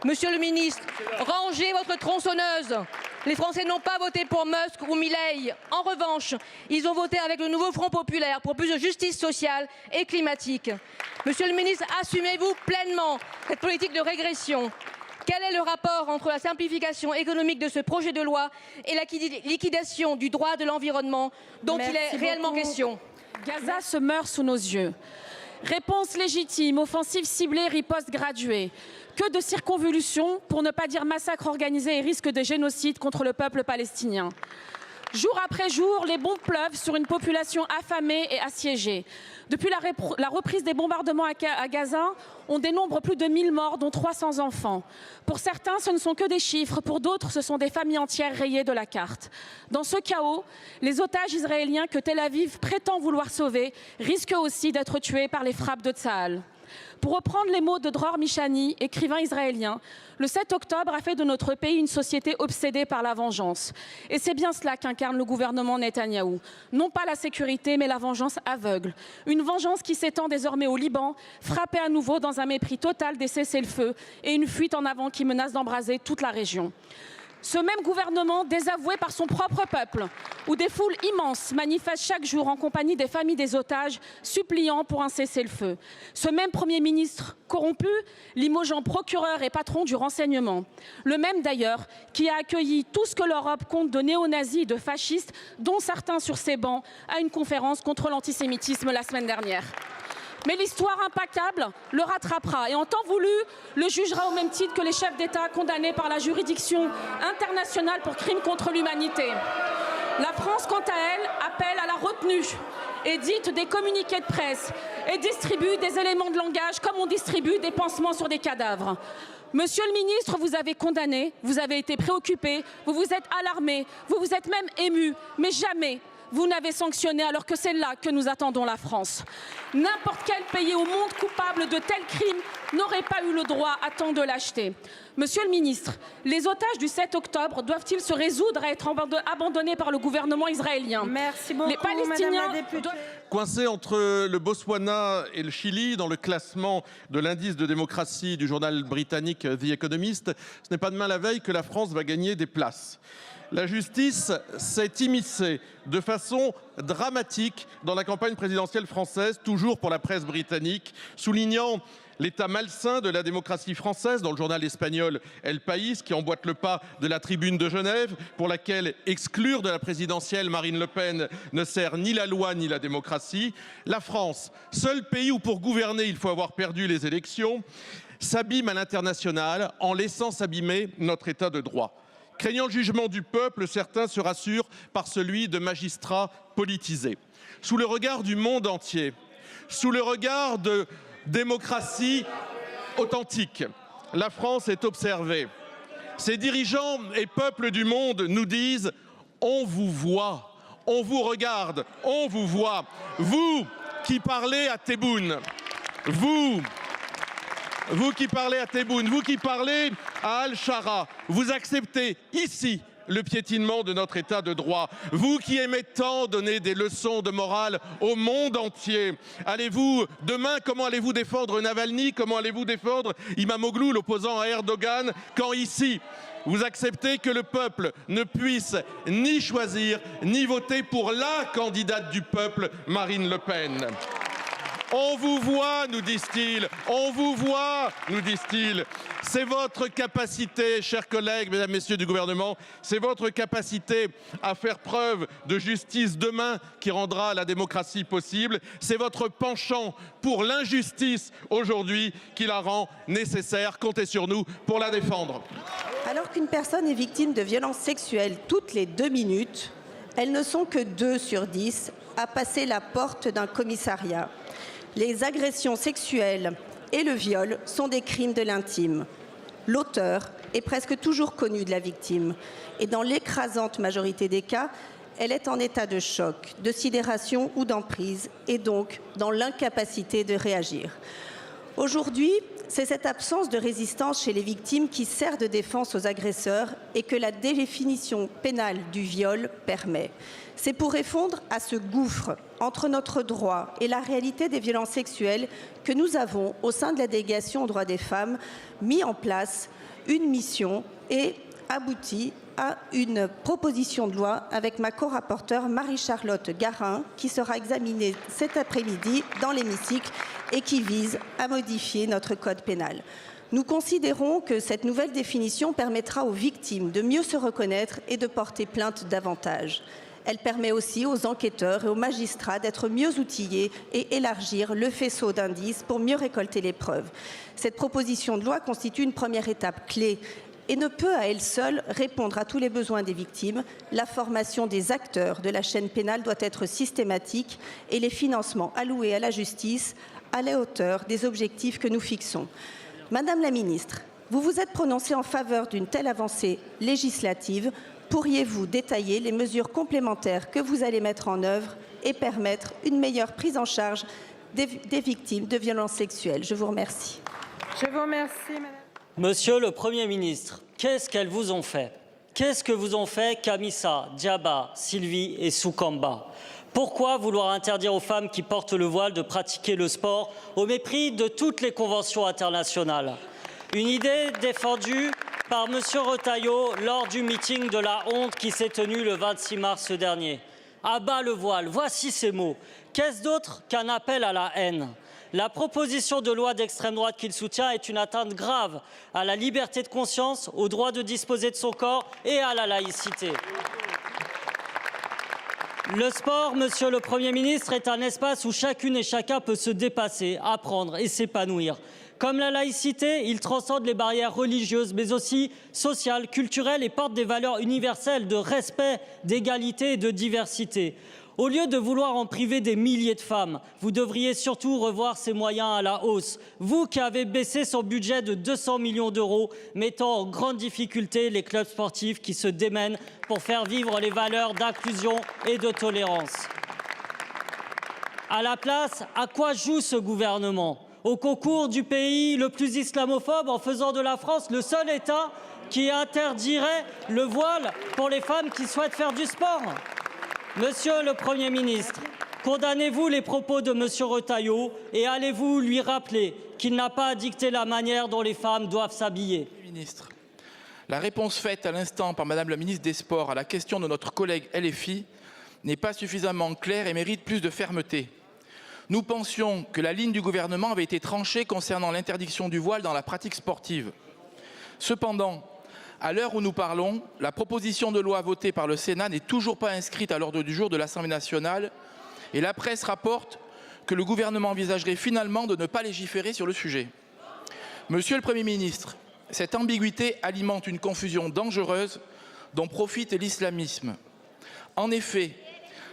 Speaker 16: Monsieur le ministre, rangez votre tronçonneuse. Les Français n'ont pas voté pour Musk ou Milei. En revanche, ils ont voté avec le nouveau Front populaire pour plus de justice sociale et climatique. Monsieur le ministre, assumez-vous pleinement cette politique de régression. Quel est le rapport entre la simplification économique de ce projet de loi et la liquidation du droit de l'environnement dont il est réellement question?
Speaker 17: Gaza se meurt sous nos yeux. Réponse légitime, offensive ciblée, riposte graduée. Que de circonvolutions, pour ne pas dire massacre organisé et risque de génocide contre le peuple palestinien. Jour après jour, les bombes pleuvent sur une population affamée et assiégée. Depuis la reprise des bombardements à Gaza, on dénombre plus de 1000 morts, dont 300 enfants. Pour certains, ce ne sont que des chiffres. Pour d'autres, ce sont des familles entières rayées de la carte. Dans ce chaos, les otages israéliens que Tel Aviv prétend vouloir sauver risquent aussi d'être tués par les frappes de Tsahal. Pour reprendre les mots de Dror Michani, écrivain israélien, le 7 octobre a fait de notre pays une société obsédée par la vengeance. Et c'est bien cela qu'incarne le gouvernement Netanyahou. Non pas la sécurité, mais la vengeance aveugle. Une vengeance qui s'étend désormais au Liban, frappée à nouveau dans un mépris total des cessez-le-feu et une fuite en avant qui menace d'embraser toute la région. Ce même gouvernement, désavoué par son propre peuple, où des foules immenses manifestent chaque jour en compagnie des familles des otages, suppliant pour un cessez-le-feu. Ce même Premier ministre corrompu, limogeant procureur et patron du renseignement. Le même d'ailleurs qui a accueilli tout ce que l'Europe compte de néo-nazis et de fascistes, dont certains sur ces bancs, à une conférence contre l'antisémitisme la semaine dernière. Mais l'histoire implacable le rattrapera et en temps voulu, le jugera au même titre que les chefs d'État condamnés par la juridiction internationale pour crimes contre l'humanité. La France, quant à elle, appelle à la retenue, édite des communiqués de presse et distribue des éléments de langage comme on distribue des pansements sur des cadavres. Monsieur le ministre, vous avez condamné, vous avez été préoccupé, vous vous êtes alarmé, vous vous êtes même ému, mais jamais vous n'avez sanctionné alors que c'est là que nous attendons la France. N'importe quel pays au monde coupable de tels crimes n'aurait pas eu le droit à tant de lâcheté. Monsieur le ministre, les otages du 7 octobre doivent-ils se résoudre à être abandonnés par le gouvernement israélien?
Speaker 9: Merci beaucoup,
Speaker 17: les Palestiniens
Speaker 18: Coincés entre le Botswana et le Chili dans le classement de l'indice de démocratie du journal britannique The Economist, ce n'est pas demain la veille que la France va gagner des places. La justice s'est immiscée de façon dramatique dans la campagne présidentielle française, toujours pour la presse britannique, soulignant l'état malsain de la démocratie française dans le journal espagnol El País, qui emboîte le pas de la Tribune de Genève, pour laquelle exclure de la présidentielle Marine Le Pen ne sert ni la loi ni la démocratie. La France, seul pays où pour gouverner il faut avoir perdu les élections, s'abîme à l'international en laissant s'abîmer notre état de droit. Craignant le jugement du peuple, certains se rassurent par celui de magistrats politisés. Sous le regard du monde entier, sous le regard de démocratie authentique, la France est observée. Ses dirigeants et peuples du monde nous disent « on vous voit, on vous regarde, on vous voit ». Vous qui parlez à Tebboune, vous qui parlez à Tebboune, vous qui parlez à Al-Shara, vous acceptez ici le piétinement de notre état de droit. Vous qui aimez tant donner des leçons de morale au monde entier, comment allez-vous défendre Navalny? Comment allez-vous défendre Imamoglu, l'opposant à Erdogan, quand ici, vous acceptez que le peuple ne puisse ni choisir, ni voter pour la candidate du peuple, Marine Le Pen? On vous voit, nous disent-ils. On vous voit, nous disent-ils. C'est votre capacité, chers collègues, mesdames, messieurs du gouvernement, c'est votre capacité à faire preuve de justice demain qui rendra la démocratie possible. C'est votre penchant pour l'injustice aujourd'hui qui la rend nécessaire. Comptez sur nous pour la défendre.
Speaker 19: Alors qu'une personne est victime de violences sexuelles toutes les 2 minutes, elles ne sont que 2 sur 10 à passer la porte d'un commissariat. Les agressions sexuelles et le viol sont des crimes de l'intime. L'auteur est presque toujours connu de la victime et dans l'écrasante majorité des cas, elle est en état de choc, de sidération ou d'emprise et donc dans l'incapacité de réagir. Aujourd'hui, c'est cette absence de résistance chez les victimes qui sert de défense aux agresseurs et que la définition pénale du viol permet. C'est pour répondre à ce gouffre entre notre droit et la réalité des violences sexuelles que nous avons, au sein de la délégation aux droits des femmes, mis en place une mission et abouti à une proposition de loi avec ma co-rapporteure Marie-Charlotte Garin qui sera examinée cet après-midi dans l'hémicycle et qui vise à modifier notre code pénal. Nous considérons que cette nouvelle définition permettra aux victimes de mieux se reconnaître et de porter plainte davantage. Elle permet aussi aux enquêteurs et aux magistrats d'être mieux outillés et élargir le faisceau d'indices pour mieux récolter les preuves. Cette proposition de loi constitue une première étape clé et ne peut à elle seule répondre à tous les besoins des victimes. La formation des acteurs de la chaîne pénale doit être systématique et les financements alloués à la justice à la hauteur des objectifs que nous fixons. Madame la ministre, vous vous êtes prononcée en faveur d'une telle avancée législative. Pourriez-vous détailler les mesures complémentaires que vous allez mettre en œuvre et permettre une meilleure prise en charge des victimes de violences sexuelles? Je vous remercie.
Speaker 6: Je vous remercie, madame.
Speaker 20: Monsieur le Premier ministre, qu'est-ce qu'elles vous ont fait? Qu'est-ce que vous ont fait Kamissa, Diaba, Sylvie et Soukamba? Pourquoi vouloir interdire aux femmes qui portent le voile de pratiquer le sport au mépris de toutes les conventions internationales? Une idée défendue par M. Retailleau lors du meeting de la honte qui s'est tenu le 26 mars dernier. À bas le voile, voici ces mots. Qu'est-ce d'autre qu'un appel à la haine? La proposition de loi d'extrême droite qu'il soutient est une atteinte grave à la liberté de conscience, au droit de disposer de son corps et à la laïcité. Le sport, Monsieur le Premier ministre, est un espace où chacune et chacun peut se dépasser, apprendre et s'épanouir. Comme la laïcité, il transcende les barrières religieuses, mais aussi sociales, culturelles et porte des valeurs universelles de respect, d'égalité et de diversité. Au lieu de vouloir en priver des milliers de femmes, vous devriez surtout revoir ces moyens à la hausse. Vous qui avez baissé son budget de 200 millions d'euros, mettant en grande difficulté les clubs sportifs qui se démènent pour faire vivre les valeurs d'inclusion et de tolérance. À la place, à quoi joue ce gouvernement? Au concours du pays le plus islamophobe en faisant de la France le seul État qui interdirait le voile pour les femmes qui souhaitent faire du sport? Monsieur le Premier ministre, condamnez-vous les propos de M. Retailleau et allez-vous lui rappeler qu'il n'a pas à dicter la manière dont les femmes doivent s'habiller?
Speaker 21: Ministre, la réponse faite à l'instant par Madame la ministre des Sports à la question de notre collègue LFI n'est pas suffisamment claire et mérite plus de fermeté. Nous pensions que la ligne du gouvernement avait été tranchée concernant l'interdiction du voile dans la pratique sportive. Cependant, à l'heure où nous parlons, la proposition de loi votée par le Sénat n'est toujours pas inscrite à l'ordre du jour de l'Assemblée nationale et la presse rapporte que le gouvernement envisagerait finalement de ne pas légiférer sur le sujet. Monsieur le Premier ministre, cette ambiguïté alimente une confusion dangereuse dont profite l'islamisme. En effet,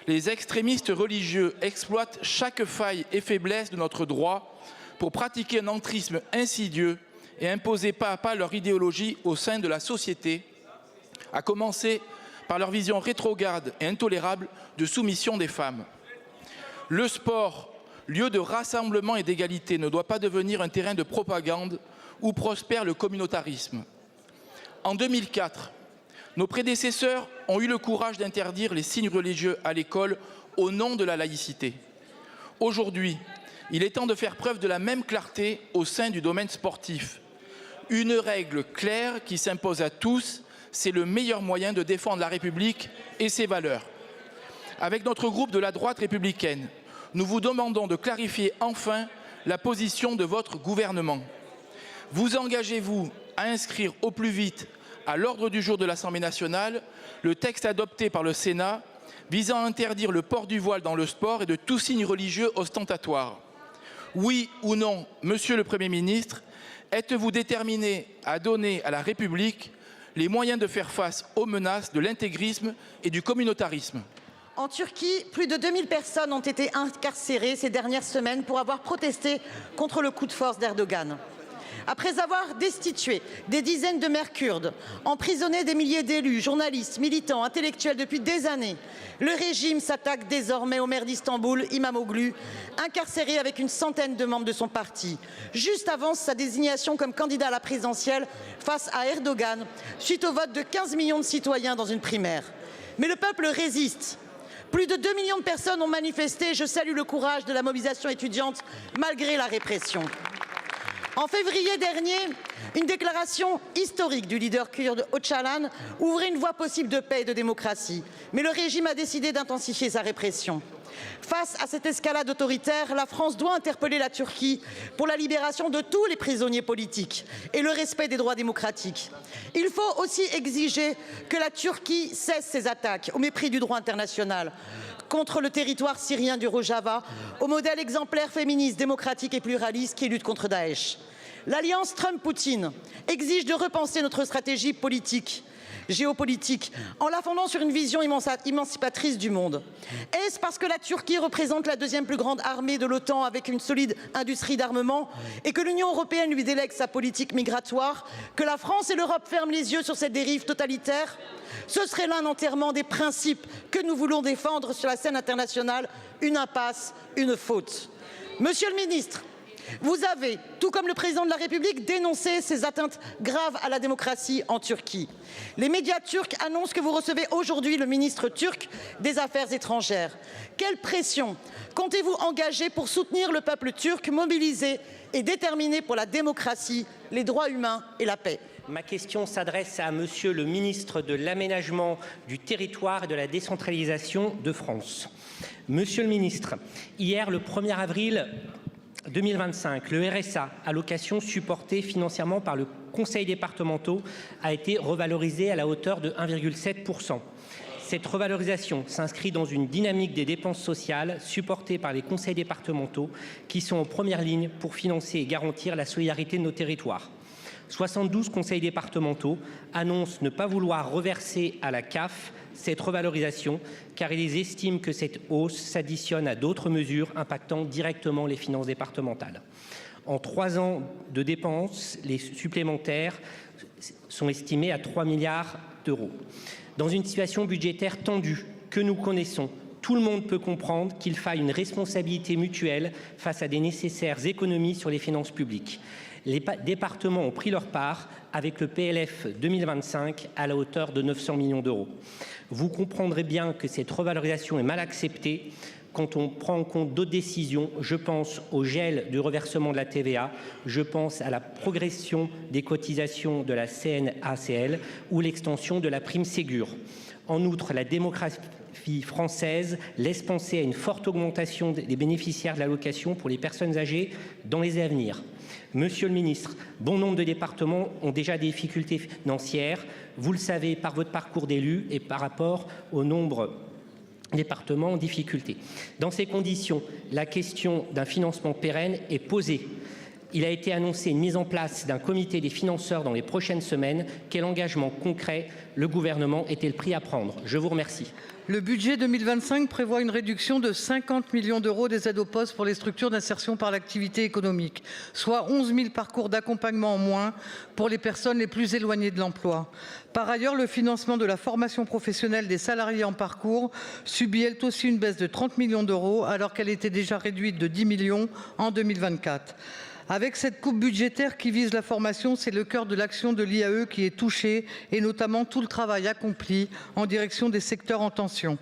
Speaker 21: les extrémistes religieux exploitent chaque faille et faiblesse de notre droit pour pratiquer un entrisme insidieux et imposer pas à pas leur idéologie au sein de la société, à commencer par leur vision rétrograde et intolérable de soumission des femmes. Le sport, lieu de rassemblement et d'égalité, ne doit pas devenir un terrain de propagande où prospère le communautarisme. En 2004, nos prédécesseurs ont eu le courage d'interdire les signes religieux à l'école au nom de la laïcité. Aujourd'hui, il est temps de faire preuve de la même clarté au sein du domaine sportif. Une règle claire qui s'impose à tous, c'est le meilleur moyen de défendre la République et ses valeurs. Avec notre groupe de la droite républicaine, nous vous demandons de clarifier enfin la position de votre gouvernement. Vous engagez-vous à inscrire au plus vite à l'ordre du jour de l'Assemblée nationale le texte adopté par le Sénat visant à interdire le port du voile dans le sport et de tout signe religieux ostentatoire? Oui ou non, Monsieur le Premier ministre, êtes-vous déterminé à donner à la République les moyens de faire face aux menaces de l'intégrisme et du communautarisme?
Speaker 22: En Turquie, plus de 2000 personnes ont été incarcérées ces dernières semaines pour avoir protesté contre le coup de force d'Erdogan. Après avoir destitué des dizaines de maires kurdes, emprisonné des milliers d'élus, journalistes, militants, intellectuels depuis des années, le régime s'attaque désormais au maire d'Istanbul, Imamoglu, incarcéré avec une centaine de membres de son parti, juste avant sa désignation comme candidat à la présidentielle face à Erdogan, suite au vote de 15 millions de citoyens dans une primaire. Mais le peuple résiste. Plus de 2 millions de personnes ont manifesté. Je salue le courage de la mobilisation étudiante malgré la répression. En février dernier, une déclaration historique du leader kurde Öcalan ouvrait une voie possible de paix et de démocratie. Mais le régime a décidé d'intensifier sa répression. Face à cette escalade autoritaire, la France doit interpeller la Turquie pour la libération de tous les prisonniers politiques et le respect des droits démocratiques. Il faut aussi exiger que la Turquie cesse ses attaques au mépris du droit international contre le territoire syrien du Rojava, au modèle exemplaire féministe, démocratique et pluraliste qui lutte contre Daesh. L'alliance Trump-Poutine exige de repenser notre stratégie politique, géopolitique, en la fondant sur une vision émancipatrice du monde. Est-ce parce que la Turquie représente la deuxième plus grande armée de l'OTAN avec une solide industrie d'armement et que l'Union européenne lui délègue sa politique migratoire que la France et l'Europe ferment les yeux sur cette dérive totalitaire? Ce serait là un enterrement des principes que nous voulons défendre sur la scène internationale, une impasse, une faute. Monsieur le ministre, vous avez, tout comme le président de la République, dénoncé ces atteintes graves à la démocratie en Turquie. Les médias turcs annoncent que vous recevez aujourd'hui le ministre turc des Affaires étrangères. Quelle pression comptez-vous engager pour soutenir le peuple turc mobilisé et déterminé pour la démocratie, les droits humains et la paix?
Speaker 1: Ma question s'adresse à Monsieur le ministre de l'Aménagement du Territoire et de la Décentralisation de France. Monsieur le ministre, hier, le 1er avril 2025, le RSA, allocation supportée financièrement par le Conseil départemental, a été revalorisé à la hauteur de 1,7 %. Cette revalorisation s'inscrit dans une dynamique des dépenses sociales supportées par les conseils départementaux qui sont en première ligne pour financer et garantir la solidarité de nos territoires. 72 conseils départementaux annoncent ne pas vouloir reverser à la CAF cette revalorisation car ils estiment que cette hausse s'additionne à d'autres mesures impactant directement les finances départementales. En 3 ans de dépenses, les supplémentaires sont estimés à 3 milliards d'euros. Dans une situation budgétaire tendue que nous connaissons, tout le monde peut comprendre qu'il faille une responsabilité mutuelle face à des nécessaires économies sur les finances publiques. Les départements ont pris leur part avec le PLF 2025 à la hauteur de 900 millions d'euros. Vous comprendrez bien que cette revalorisation est mal acceptée quand on prend en compte d'autres décisions. Je pense au gel du reversement de la TVA, je pense à la progression des cotisations de la CNACL ou l'extension de la prime Ségur. En outre, la démographie française laisse penser à une forte augmentation des bénéficiaires de l'allocation pour les personnes âgées dans les années à venir. Monsieur le ministre, bon nombre de départements ont déjà des difficultés financières. Vous le savez par votre parcours d'élu et par rapport au nombre de départements en difficulté. Dans ces conditions, la question d'un financement pérenne est posée. Il a été annoncé une mise en place d'un comité des financeurs dans les prochaines semaines. Quel engagement concret le gouvernement est-il prêt à prendre? Je vous remercie.
Speaker 2: Le budget 2025 prévoit une réduction de 50 millions d'euros des aides au poste pour les structures d'insertion par l'activité économique, soit 11 000 parcours d'accompagnement en moins pour les personnes les plus éloignées de l'emploi. Par ailleurs, le financement de la formation professionnelle des salariés en parcours subit elle aussi une baisse de 30 millions d'euros alors qu'elle était déjà réduite de 10 millions en 2024. Avec cette coupe budgétaire qui vise la formation, c'est le cœur de l'action de l'IAE qui est touché et notamment tout le travail accompli en direction des secteurs en tension.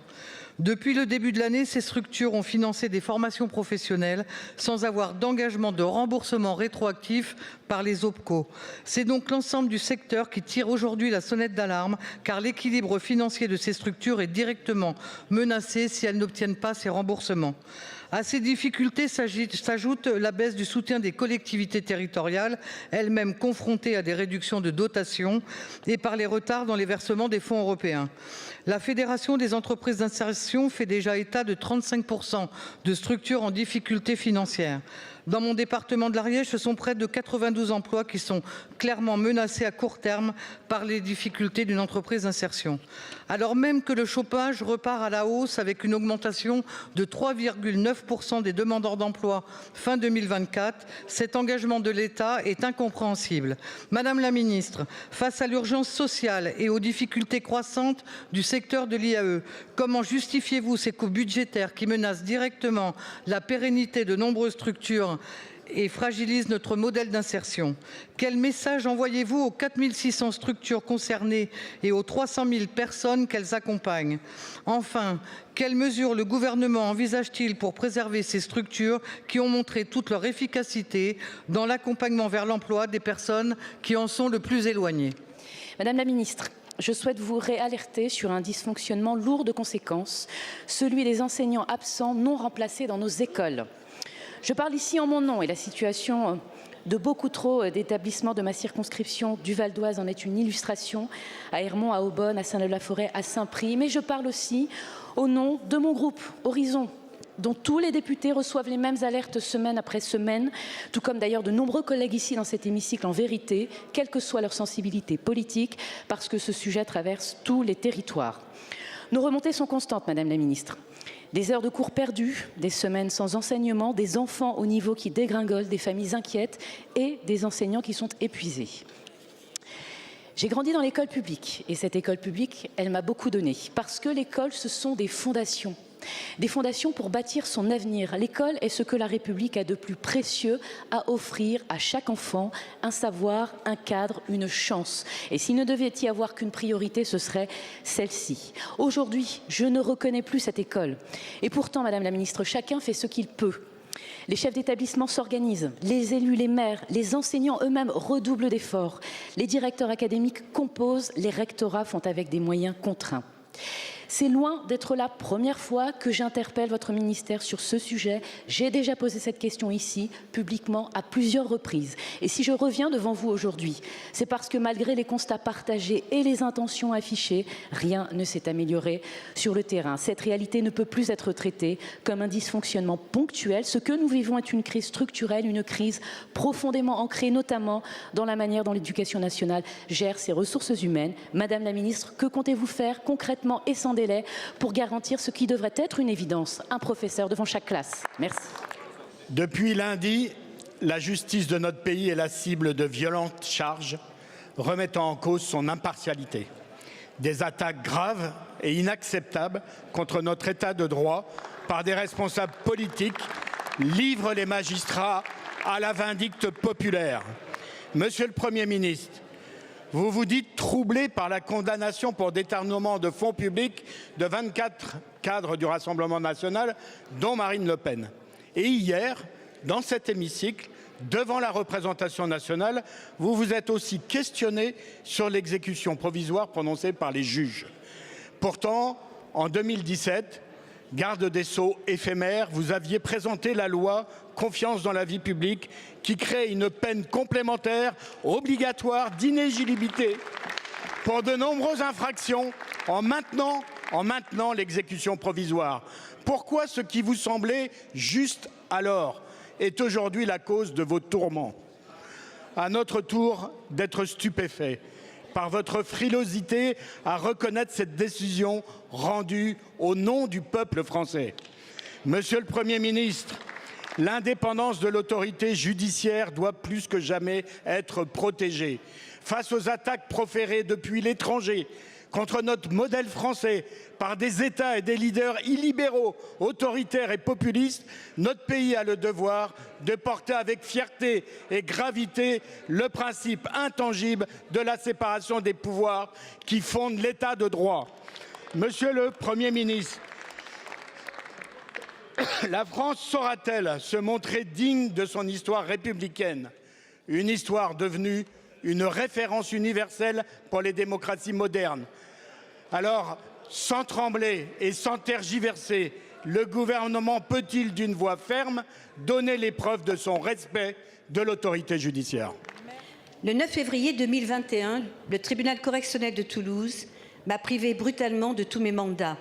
Speaker 2: Depuis le début de l'année, ces structures ont financé des formations professionnelles sans avoir d'engagement de remboursement rétroactif par les OPCO. C'est donc l'ensemble du secteur qui tire aujourd'hui la sonnette d'alarme car l'équilibre financier de ces structures est directement menacé si elles n'obtiennent pas ces remboursements. À ces difficultés s'ajoute la baisse du soutien des collectivités territoriales, elles-mêmes confrontées à des réductions de dotations et par les retards dans les versements des fonds européens. La Fédération des entreprises d'insertion fait déjà état de 35% de structures en difficulté financière. Dans mon département de l'Ariège, ce sont près de 92 emplois qui sont clairement menacés à court terme par les difficultés d'une entreprise d'insertion. Alors même que le chômage repart à la hausse avec une augmentation de 3,9% des demandeurs d'emploi fin 2024, cet engagement de l'État est incompréhensible. Madame la ministre, face à l'urgence sociale et aux difficultés croissantes du secteur de l'IAE, comment justifiez-vous ces coupes budgétaires qui menacent directement la pérennité de nombreuses structures et fragilise notre modèle d'insertion. Quel message envoyez-vous aux 4 600 structures concernées et aux 300 000 personnes qu'elles accompagnent? Enfin, quelles mesures le gouvernement envisage-t-il pour préserver ces structures qui ont montré toute leur efficacité dans l'accompagnement vers l'emploi des personnes qui en sont le plus éloignées?
Speaker 17: Madame la ministre, je souhaite vous réalerter sur un dysfonctionnement lourd de conséquences, celui des enseignants absents non remplacés dans nos écoles. Je parle ici en mon nom et la situation de beaucoup trop d'établissements de ma circonscription du Val d'Oise en est une illustration, à Hermont, à Aubonne, à Saint-Leu-la-Forêt, à Saint-Prix. Mais je parle aussi au nom de mon groupe Horizon, dont tous les députés reçoivent les mêmes alertes semaine après semaine, tout comme d'ailleurs de nombreux collègues ici dans cet hémicycle en vérité, quelle que soit leur sensibilité politique, parce que ce sujet traverse tous les territoires. Nos remontées sont constantes, Madame la Ministre. Des heures de cours perdues, des semaines sans enseignement, des enfants au niveau qui dégringolent, des familles inquiètes et des enseignants qui sont épuisés. J'ai grandi dans l'école publique et cette école publique, elle m'a beaucoup donné parce que l'école, ce sont des fondations. Des fondations pour bâtir son avenir. L'école est ce que la République a de plus précieux à offrir à chaque enfant, un savoir, un cadre, une chance. Et s'il ne devait y avoir qu'une priorité, ce serait celle-ci. Aujourd'hui, je ne reconnais plus cette école. Et pourtant, Madame la Ministre, chacun fait ce qu'il peut. Les chefs d'établissement s'organisent, les élus, les maires, les enseignants eux-mêmes redoublent d'efforts. Les directeurs académiques composent, les rectorats font avec des moyens contraints. C'est loin d'être la première fois que j'interpelle votre ministère sur ce sujet. J'ai déjà posé cette question ici, publiquement, à plusieurs reprises. Et si je reviens devant vous aujourd'hui, c'est parce que malgré les constats partagés et les intentions affichées, rien ne s'est amélioré sur le terrain. Cette réalité ne peut plus être traitée comme un dysfonctionnement ponctuel. Ce que nous vivons est une crise structurelle, une crise profondément ancrée, notamment dans la manière dont l'éducation nationale gère ses ressources humaines. Madame la ministre, que comptez-vous faire concrètement et sans délai pour garantir ce qui devrait être une évidence, un professeur devant chaque classe? Merci.
Speaker 3: Depuis lundi, la justice de notre pays est la cible de violentes charges remettant en cause son impartialité. Des attaques graves et inacceptables contre notre état de droit par des responsables politiques livrent les magistrats à la vindicte populaire. Monsieur le Premier ministre, vous vous dites troublé par la condamnation pour détournement de fonds publics de 24 cadres du Rassemblement national, dont Marine Le Pen. Et hier, dans cet hémicycle, devant la représentation nationale, vous vous êtes aussi questionné sur l'exécution provisoire prononcée par les juges. Pourtant, en 2017, garde des Sceaux éphémère, vous aviez présenté la loi Confiance dans la vie publique qui crée une peine complémentaire obligatoire d'inéligibilité pour de nombreuses infractions en maintenant l'exécution provisoire. Pourquoi ce qui vous semblait juste alors est aujourd'hui la cause de vos tourments? À notre tour d'être stupéfaits par votre frilosité à reconnaître cette décision rendue au nom du peuple français. Monsieur le Premier ministre, l'indépendance de l'autorité judiciaire doit plus que jamais être protégée. Face aux attaques proférées depuis l'étranger contre notre modèle français par des États et des leaders illibéraux, autoritaires et populistes, notre pays a le devoir de porter avec fierté et gravité le principe intangible de la séparation des pouvoirs qui fonde l'état de droit. Monsieur le Premier ministre, la France saura-t-elle se montrer digne de son histoire républicaine, une histoire devenue une référence universelle pour les démocraties modernes? Alors, sans trembler et sans tergiverser, le gouvernement peut-il, d'une voix ferme, donner les preuves de son respect de l'autorité judiciaire?
Speaker 4: Le 9 février 2021, le tribunal correctionnel de Toulouse m'a privé brutalement de tous mes mandats,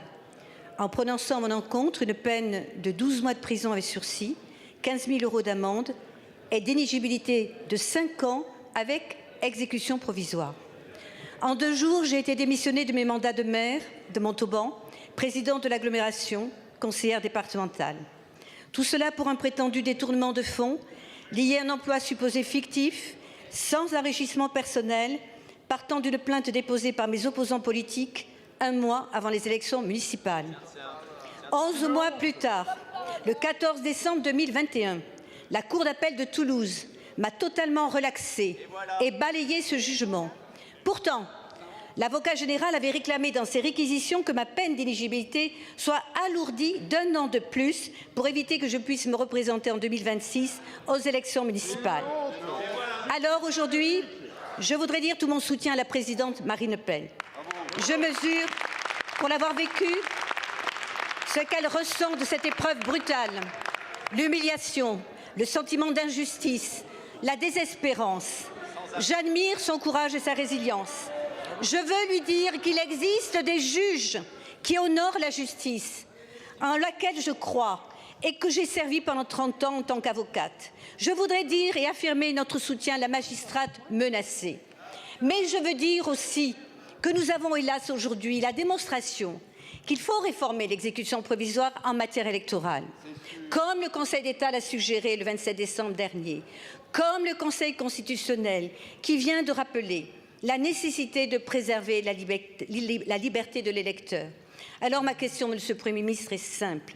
Speaker 4: en prononçant à mon encontre une peine de 12 mois de prison avec sursis, 15 000 € d'amende et d'inéligibilité de 5 ans avec exécution provisoire. En 2 jours, j'ai été démissionnée de mes mandats de maire de Montauban, présidente de l'agglomération, conseillère départementale. Tout cela pour un prétendu détournement de fonds lié à un emploi supposé fictif, sans enrichissement personnel, partant d'une plainte déposée par mes opposants politiques 1 mois avant les élections municipales. 11 mois plus tard, le 14 décembre 2021, La Cour d'appel de Toulouse m'a totalement relaxée et balayé ce jugement. Pourtant, l'avocat général avait réclamé dans ses réquisitions que ma peine d'éligibilité soit alourdie d'1 an de plus pour éviter que je puisse me représenter en 2026 aux élections municipales. Alors aujourd'hui, je voudrais dire tout mon soutien à la présidente Marine Le Pen. Je mesure, pour l'avoir vécu, ce qu'elle ressent de cette épreuve brutale, l'humiliation, le sentiment d'injustice, la désespérance. J'admire son courage et sa résilience. Je veux lui dire qu'il existe des juges qui honorent la justice, en laquelle je crois et que j'ai servi pendant 30 ans en tant qu'avocate. Je voudrais dire et affirmer notre soutien à la magistrate menacée. Mais je veux dire aussi que nous avons hélas aujourd'hui la démonstration qu'il faut réformer l'exécution provisoire en matière électorale, comme le Conseil d'État l'a suggéré le 27 décembre dernier, comme le Conseil constitutionnel qui vient de rappeler la nécessité de préserver la liberté de l'électeur. Alors ma question, Monsieur le Premier ministre, est simple.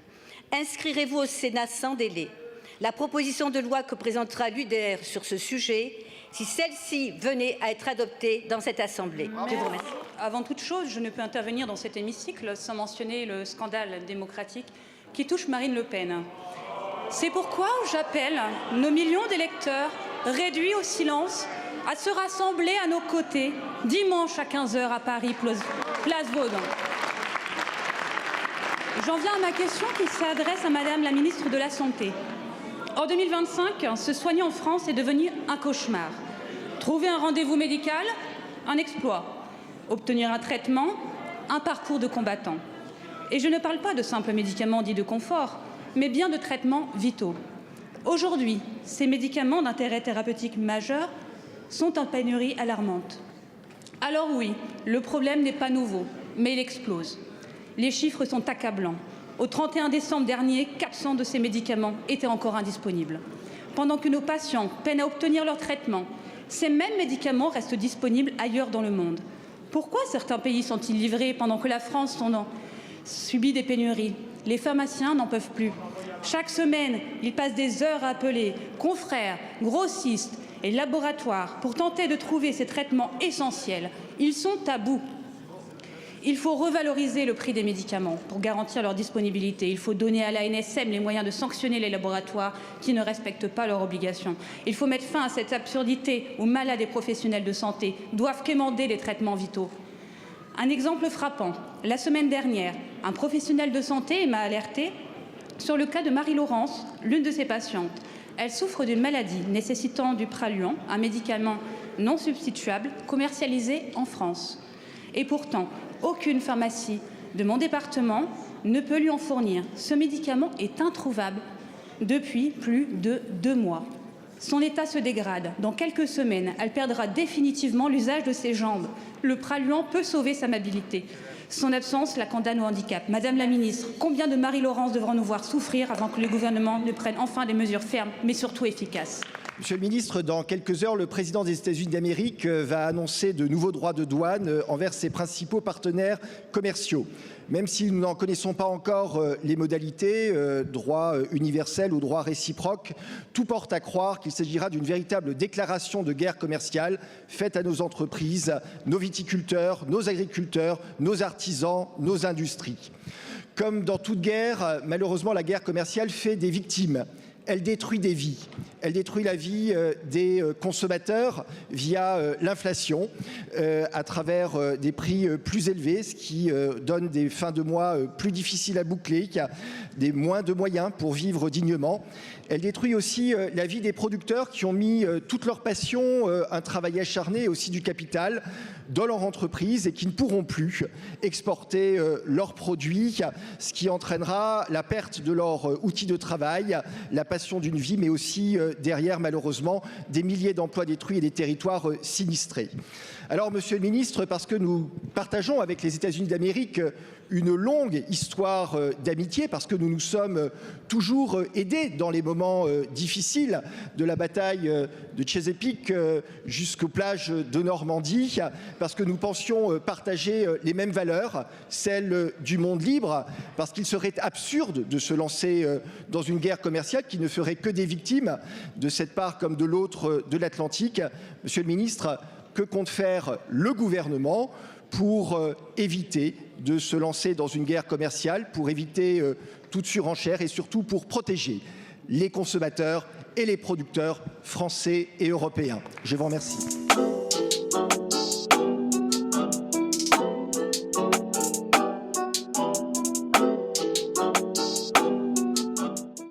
Speaker 4: Inscrirez-vous au Sénat sans délai la proposition de loi que présentera l'UDR sur ce sujet si celle-ci venait à être adoptée dans cette Assemblée? Je vous remercie.
Speaker 5: Avant toute chose, je ne peux intervenir dans cet hémicycle sans mentionner le scandale démocratique qui touche Marine Le Pen. C'est pourquoi j'appelle nos millions d'électeurs réduits au silence à se rassembler à nos côtés dimanche à 15 h à Paris, place Vaudin. J'en viens à ma question qui s'adresse à Madame la ministre de la Santé. En 2025, se soigner en France est devenu un cauchemar. Trouver un rendez-vous médical, un exploit. Obtenir un traitement, un parcours de combattant. Et je ne parle pas de simples médicaments dits de confort, mais bien de traitements vitaux. Aujourd'hui, ces médicaments d'intérêt thérapeutique majeur sont en pénurie alarmante. Alors oui, le problème n'est pas nouveau, mais il explose. Les chiffres sont accablants. Au 31 décembre dernier, 400 de ces médicaments étaient encore indisponibles. Pendant que nos patients peinent à obtenir leur traitement, ces mêmes médicaments restent disponibles ailleurs dans le monde. Pourquoi certains pays sont-ils livrés pendant que la France subit des pénuries? Les pharmaciens n'en peuvent plus. Chaque semaine, ils passent des heures à appeler confrères, grossistes et laboratoires pour tenter de trouver ces traitements essentiels. Ils sont à bout. Il faut revaloriser le prix des médicaments pour garantir leur disponibilité. Il faut donner à l'ANSM les moyens de sanctionner les laboratoires qui ne respectent pas leurs obligations. Il faut mettre fin à cette absurdité où malades et professionnels de santé doivent quémander les traitements vitaux. Un exemple frappant. La semaine dernière, un professionnel de santé m'a alerté sur le cas de Marie-Laurence, l'une de ses patientes. Elle souffre d'une maladie nécessitant du Praluent, un médicament non substituable commercialisé en France. Et pourtant, aucune pharmacie de mon département ne peut lui en fournir. Ce médicament est introuvable depuis plus de 2 mois. Son état se dégrade. Dans quelques semaines, elle perdra définitivement l'usage de ses jambes. Le Praluent peut sauver sa mobilité. Son absence la condamne au handicap. Madame la ministre, combien de Marie-Laurence devront nous voir souffrir avant que le gouvernement ne prenne enfin des mesures fermes, mais surtout efficaces?
Speaker 7: Monsieur le ministre, dans quelques heures, le président des États-Unis d'Amérique va annoncer de nouveaux droits de douane envers ses principaux partenaires commerciaux. Même si nous n'en connaissons pas encore les modalités, droit universel ou droit réciproque, tout porte à croire qu'il s'agira d'une véritable déclaration de guerre commerciale faite à nos entreprises, nos viticulteurs, nos agriculteurs, nos artisans, nos industries. Comme dans toute guerre, malheureusement, la guerre commerciale fait des victimes. Elle détruit des vies. Elle détruit la vie des consommateurs via l'inflation, à travers des prix plus élevés, ce qui donne des fins de mois plus difficiles à boucler, qui a des moins de moyens pour vivre dignement. Elle détruit aussi la vie des producteurs qui ont mis toute leur passion, un travail acharné et aussi du capital dans leur entreprise et qui ne pourront plus exporter leurs produits, ce qui entraînera la perte de leur outil de travail, la passion d'une vie, mais aussi derrière, malheureusement, des milliers d'emplois détruits et des territoires sinistrés. Alors, Monsieur le Ministre, parce que nous partageons avec les États-Unis d'Amérique une longue histoire d'amitié, parce que nous nous sommes toujours aidés dans les moments difficiles de la bataille de Chesapeake jusqu'aux plages de Normandie, parce que nous pensions partager les mêmes valeurs, celles du monde libre, parce qu'il serait absurde de se lancer dans une guerre commerciale qui ne ne ferait que des victimes de cette part comme de l'autre de l'Atlantique. Monsieur le ministre, que compte faire le gouvernement pour éviter de se lancer dans une guerre commerciale, pour éviter toute surenchère et surtout pour protéger les consommateurs et les producteurs français et européens? Je vous remercie.